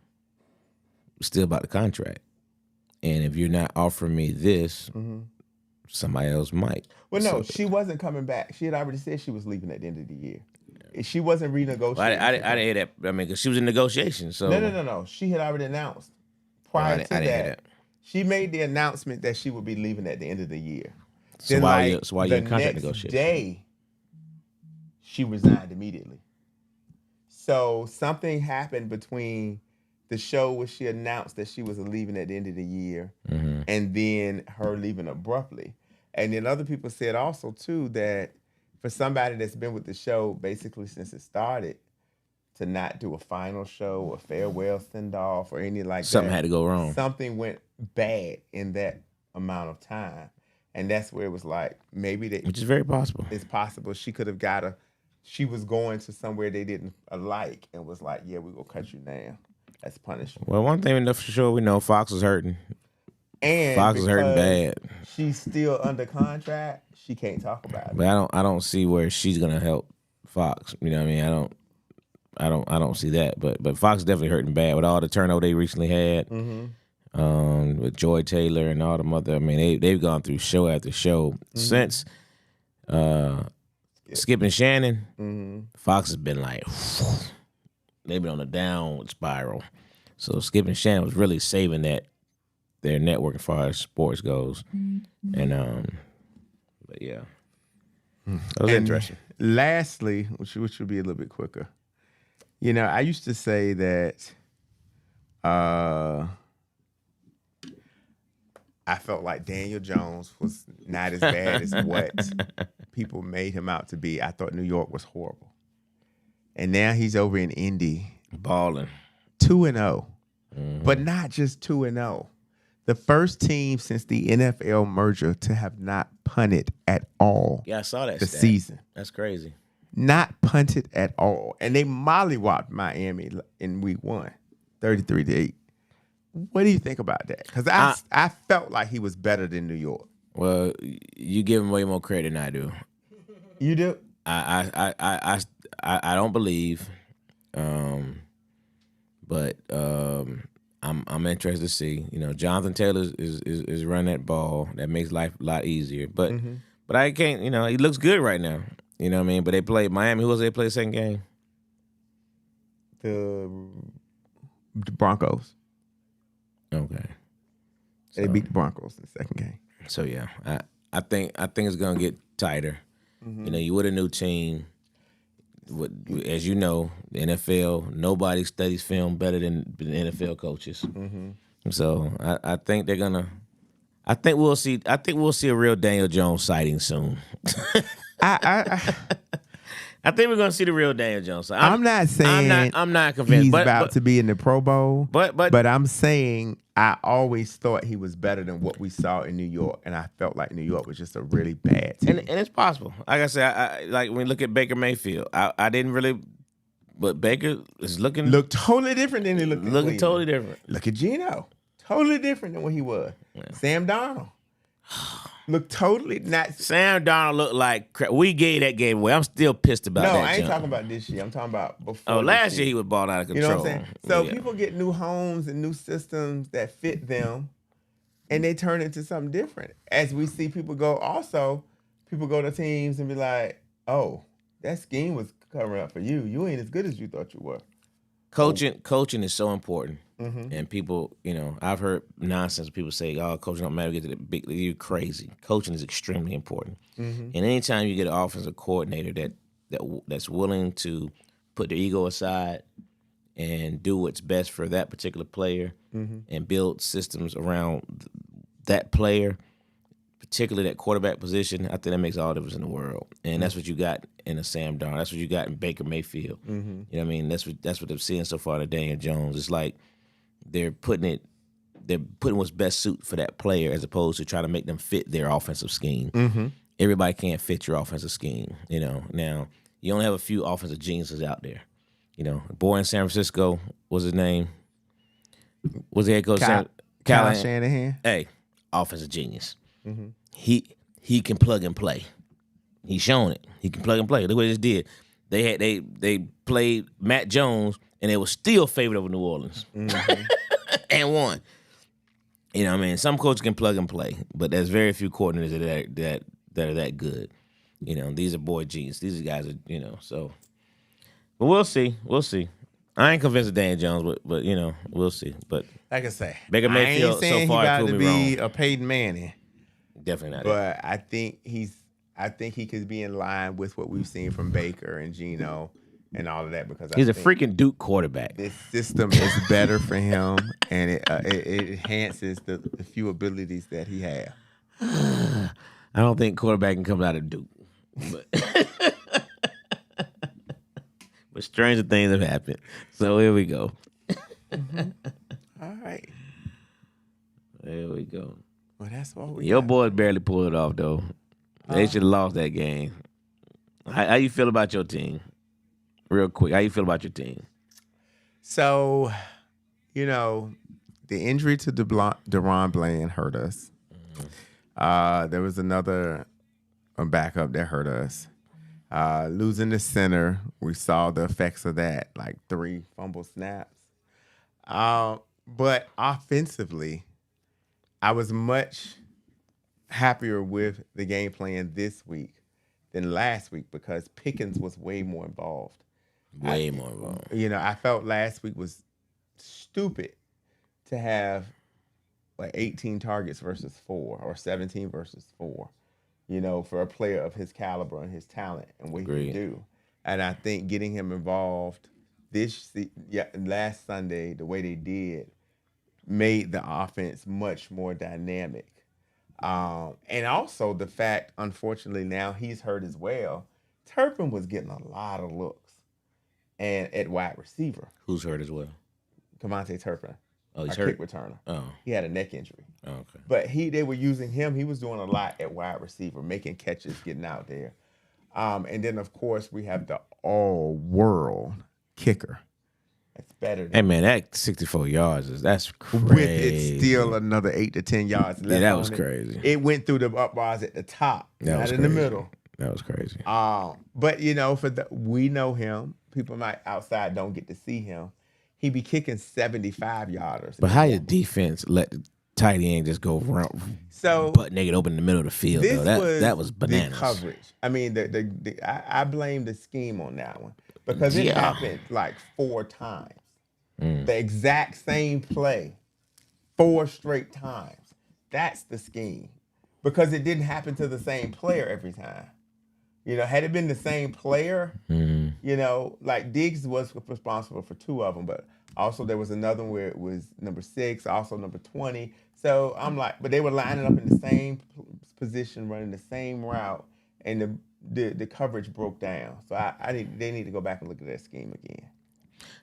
still about the contract, and if you're not offering me this, somebody else might. Well, no, she wasn't coming back. She had already said she was leaving at the end of the year. She wasn't renegotiating. Well, I didn't hear that. I mean, because she was in negotiations. So No. She had already announced prior to I didn't hear that. She made the announcement that she would be leaving at the end of the year. So then, why are you in contract next negotiations? Day, she resigned immediately. So something happened between the show where she announced that she was leaving at the end of the year, and then her leaving abruptly. And then other people said also too that for somebody that's been with the show basically since it started, to not do a final show, a farewell send-off, or anything like Something that. had to go wrong. Something went bad in that amount of time. And that's where it was like, maybe that... Which is very possible. It's possible she could have she was going to somewhere they didn't like and was like, yeah, we're going to cut you down. That's punishment. Well, one thing we know for sure, we know Fox was hurting. And Fox is hurting bad. She's still under contract. She can't talk about it. But I don't see where she's gonna help Fox. You know what I mean? I don't see that. But Fox is definitely hurting bad with all the turnover they recently had. With Joy Taylor and all the other. I mean, they've gone through show after show since Skip and Shannon. Fox has been like they've been on a downward spiral. So Skip and Shannon was really saving their network as far as sports goes. And but yeah. That was interesting. Lastly, which would be a little bit quicker. I used to say that I felt like Daniel Jones was not as bad as what people made him out to be. I thought New York was horrible. And now he's over in Indy. Balling. 2-0. But not just 2-0. The first team since the NFL merger to have not punted at all. Yeah, I saw that this stat. season. That's crazy. Not punted at all. And they mollywopped Miami in week 1, 33-8. What do you think about that? Because I felt like he was better than New York. Well, you give him way more credit than I do. You do? I don't believe, but I'm interested to see. Jonathan Taylor is running that ball. That makes life a lot easier. But But I can't, he looks good right now. You know what I mean? But they played Miami. Who was they play the second game? The Broncos. Okay. They beat the Broncos in the second game. So yeah, I think it's gonna get tighter. You with a new team. As you know, the NFL, nobody studies film better than the NFL coaches. So I think they're gonna. I think we'll see a real Daniel Jones sighting soon. I think we're gonna see the real Daniel Jones. I'm not saying I'm not convinced. He's but, about to be in the Pro Bowl. But I'm saying I always thought he was better than what we saw in New York, and I felt like New York was just a really bad team. and it's possible. Like I said, I like when we look at Baker Mayfield. I didn't really, but Baker is look totally different than he looked. Looking totally different. Look at Geno, totally different than what he was. Yeah. Sam Darnold. Look totally not. Sam Darnold looked like crap. We gave that game away. I'm still pissed about that. No, I ain't talking about this year. I'm talking about before. Oh, last year he was balling out of control. You know what I'm saying? So people get new homes and new systems that fit them, and they turn into something different. As we see people go to teams and be like, oh, that scheme was covering up for you. You ain't as good as you thought you were. Coaching is so important. And people, I've heard nonsense. People say, "Oh, coaching don't matter. Get to the big." You're crazy. Coaching is extremely important. And anytime you get an offensive coordinator that's willing to put their ego aside and do what's best for that particular player and build systems around that player, particularly that quarterback position, I think that makes all the difference in the world. And that's what you got in a Sam Darnold. That's what you got in Baker Mayfield. You know what I mean? That's what they're seeing so far to Daniel Jones. It's like they're putting what's best suit for that player as opposed to trying to make them fit their offensive scheme. Everybody can't fit your offensive scheme. Now you only have a few offensive geniuses out there. A boy in San Francisco, what's his name? Was the head coach? Kyle Shanahan. Hey, offensive genius. He can plug and play. He's shown it. He can plug and play. Look what he just did. They played Matt Jones and they were still favored over New Orleans and won. You know what I mean? Some coaches can plug and play, but there's very few coordinators that are that good. These are boy genius. These guys are, so. But we'll see. We'll see. I ain't convinced of Dan Jones, but we'll see. But like I say, Baker Mayfield so far proved me wrong. He about to be a Peyton Manning. Definitely not. But I think he could be in line with what we've seen from Baker and Geno and all of that because he's a freaking Duke quarterback. This system is better for him, and it enhances the few abilities that he has. I don't think quarterbacking comes out of Duke, but stranger things have happened. So here we go. All right. There we go. Well, that's what we Your got. boys barely pulled it off, though. They should have lost that game. How you feel about your team? Real quick, how you feel about your team? So, the injury to DeRon Bland hurt us. There was another backup that hurt us. Losing the center, we saw the effects of that, like 3 fumble snaps. But offensively, I was much happier with the game plan this week than last week because Pickens was way more involved. Way more involved. I felt last week was stupid to have like 18 targets versus 4 or 17 versus 4, for a player of his caliber and his talent and what he can do. And I think getting him involved last Sunday, the way they did, made the offense much more dynamic. And also the fact, unfortunately, now he's hurt as well. Turpin was getting a lot of looks. And at wide receiver. Who's hurt as well? Kamante Turpin. Oh, he's our hurt? kick returner. Oh. He had a neck injury. Oh, okay. But they were using him. He was doing a lot at wide receiver, making catches, getting out there. And then, of course, we have the all-world kicker. That's better than Hey, man, that 64 yards, that's crazy. with it still another 8 to 10 yards left. Yeah, that was on crazy. It went through the up bars at the top, That not was in the crazy. middle. That was crazy. But we know him. People might outside don't get to see him. He be kicking 75-yarders. But how your defense let tight end just go So butt naked open in the middle of the field. this Though. That was the bananas. coverage. I mean, I blame the scheme on that one because it happened like 4 times. The exact same play, 4 straight times. That's the scheme because it didn't happen to the same player every time. You know, had it been the same player, you know, like Diggs was responsible for 2 of them, but also there was another one where it was number 6, also number 20. So I'm like, but they were lining up in the same position, running the same route, and the coverage broke down. So they need to go back and look at that scheme again.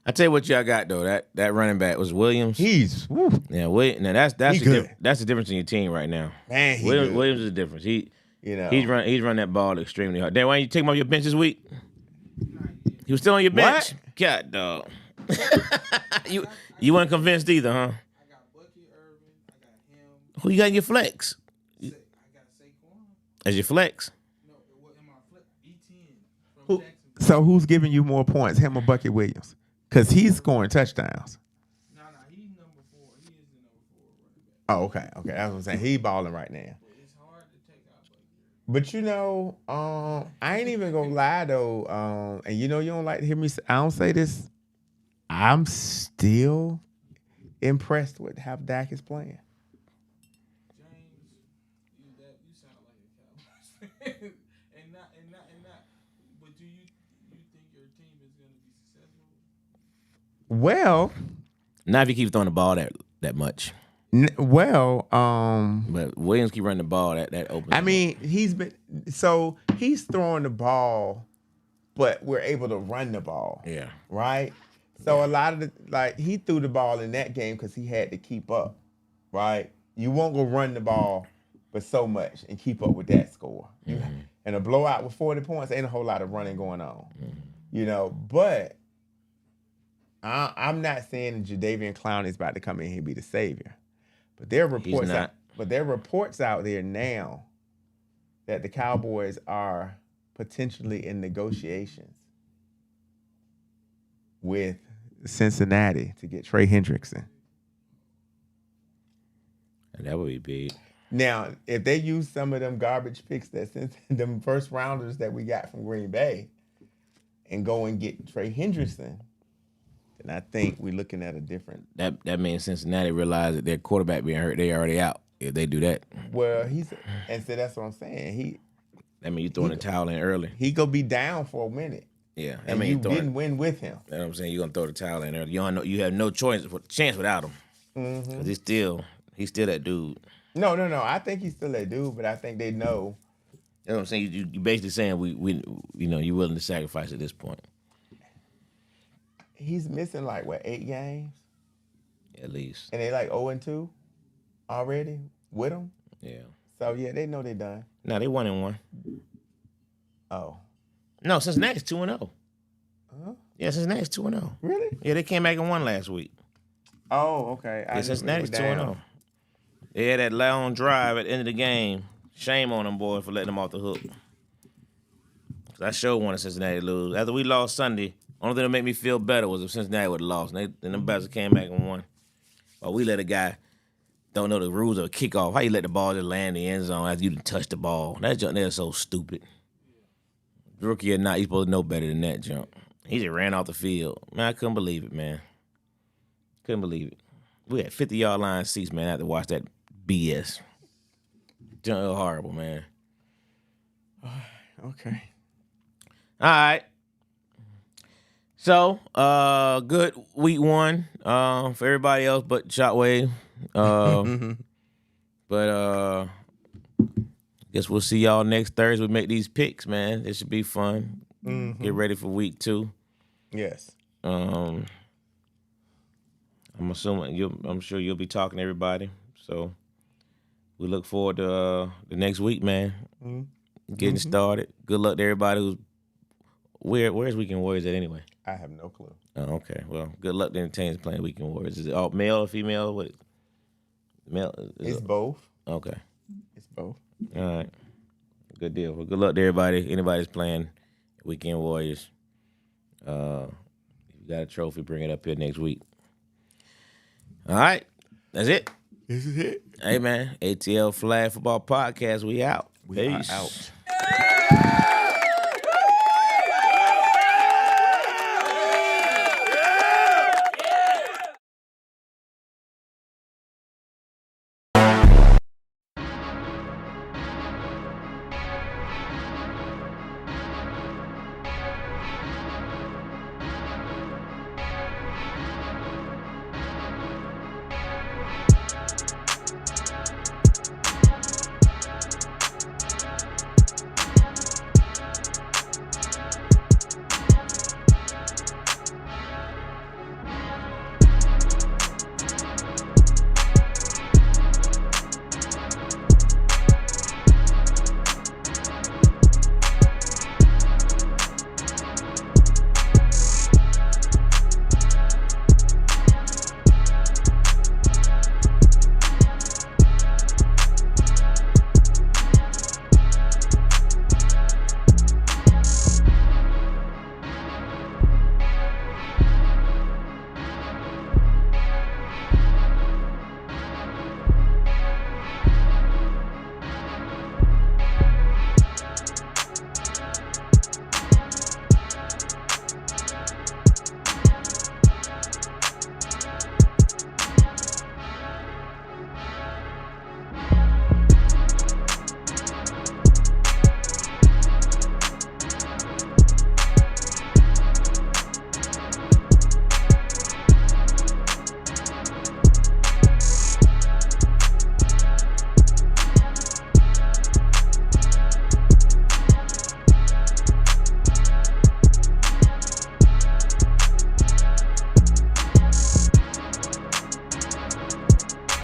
I tell you what y'all got though. That running back was Williams. He's now that's that's the difference in your team right now. Man, Williams is the difference. He's run that ball extremely hard. Dan, why didn't you take him off your bench this week? He was still on your bench. What? God dog. you weren't convinced either, huh? I got Bucky Irvin. I got him. Who you got in your flex? I got Saquon. As your flex? No, in my flex, E10 from Jacksonville. So who's giving you more points, him or Bucky Williams? Because he's scoring touchdowns. No, he's number 4. He is the number 4 running back. Oh, okay. That's what I'm saying. He balling right now. It's hard to take out Bucky. But you know, I ain't even gonna lie though. And you know, you don't like to hear me. I don't say this. I'm still impressed with how Dak is playing. James, you sound like a Cowboys fan. and not. But do you think your team is going to be successful? Well, Not if you keep throwing the ball that much. But Williams keep running the ball that open. I mean, he's throwing the ball, but we're able to run the ball. Yeah. Right? So a lot of he threw the ball in that game because he had to keep up. Right? You won't go run the ball but so much and keep up with that score. And a blowout with 40 points ain't a whole lot of running going on. You know, but I'm not saying Jadeveon Clowney is about to come in here and be the savior. But there are reports out there now that the Cowboys are potentially in negotiations with Cincinnati to get Trey Hendrickson. And that would be big. Now, if they use some of them garbage picks them first rounders that we got from Green Bay and go and get Trey Hendrickson, then I think we're looking at a different. That means Cincinnati realized that their quarterback being hurt, they already out. If they do that, well, so that's what I'm saying. I mean, you throwing the towel in early. He gonna be down for a minute. Yeah, I mean, you didn't win with him. That's what I'm saying. You're gonna throw the towel in early. You have no chance without him. Because he's still that dude. No. I think he's still that dude, but I think they know. You know what I'm saying? You basically saying we you're willing to sacrifice at this point. He's missing 8 games? At least. And they 0-2 already with him? Yeah. So yeah, they know they done. No, they 1-1. Oh. No, Cincinnati's 2-0. Huh? Yeah, Cincinnati's 2-0. Really? Yeah, they came back and won last week. Oh, okay. Yeah, Cincinnati's 2-0. They had that long drive at the end of the game. Shame on them boys for letting them off the hook. I sure wanted Cincinnati to lose. After we lost Sunday, only thing that made me feel better was if Cincinnati would have lost. And the Bastards came back and won. But we let a guy don't know the rules of a kickoff. How you let the ball just land in the end zone after you done touched the ball? That jump there is so stupid. Rookie or not, he's supposed to know better than that jump. He just ran off the field. Man, I couldn't believe it, man. Couldn't believe it. We had 50-yard line seats, man. I had to watch that BS. Jump was horrible, man. Okay. All right. So, good week 1 for everybody else but Shotwave. But guess we'll see y'all next Thursday. We make these picks, man. It should be fun. Get ready for week 2. Yes. I'm sure you'll be talking to everybody. So we look forward to the next week, man. Getting started. Good luck to everybody who's where's Weekend Warriors at anyway? I have no clue. Oh, okay. Well, good luck to entertainers playing Weekend Warriors. Is it all male or female? What? Male? It's both. Okay. It's both. All right. Good deal. Well, good luck to everybody. Anybody's playing Weekend Warriors. If you got a trophy, bring it up here next week. All right. That's it. This is it. Hey, man. ATL Flag Football Podcast. We out. We Peace. are out.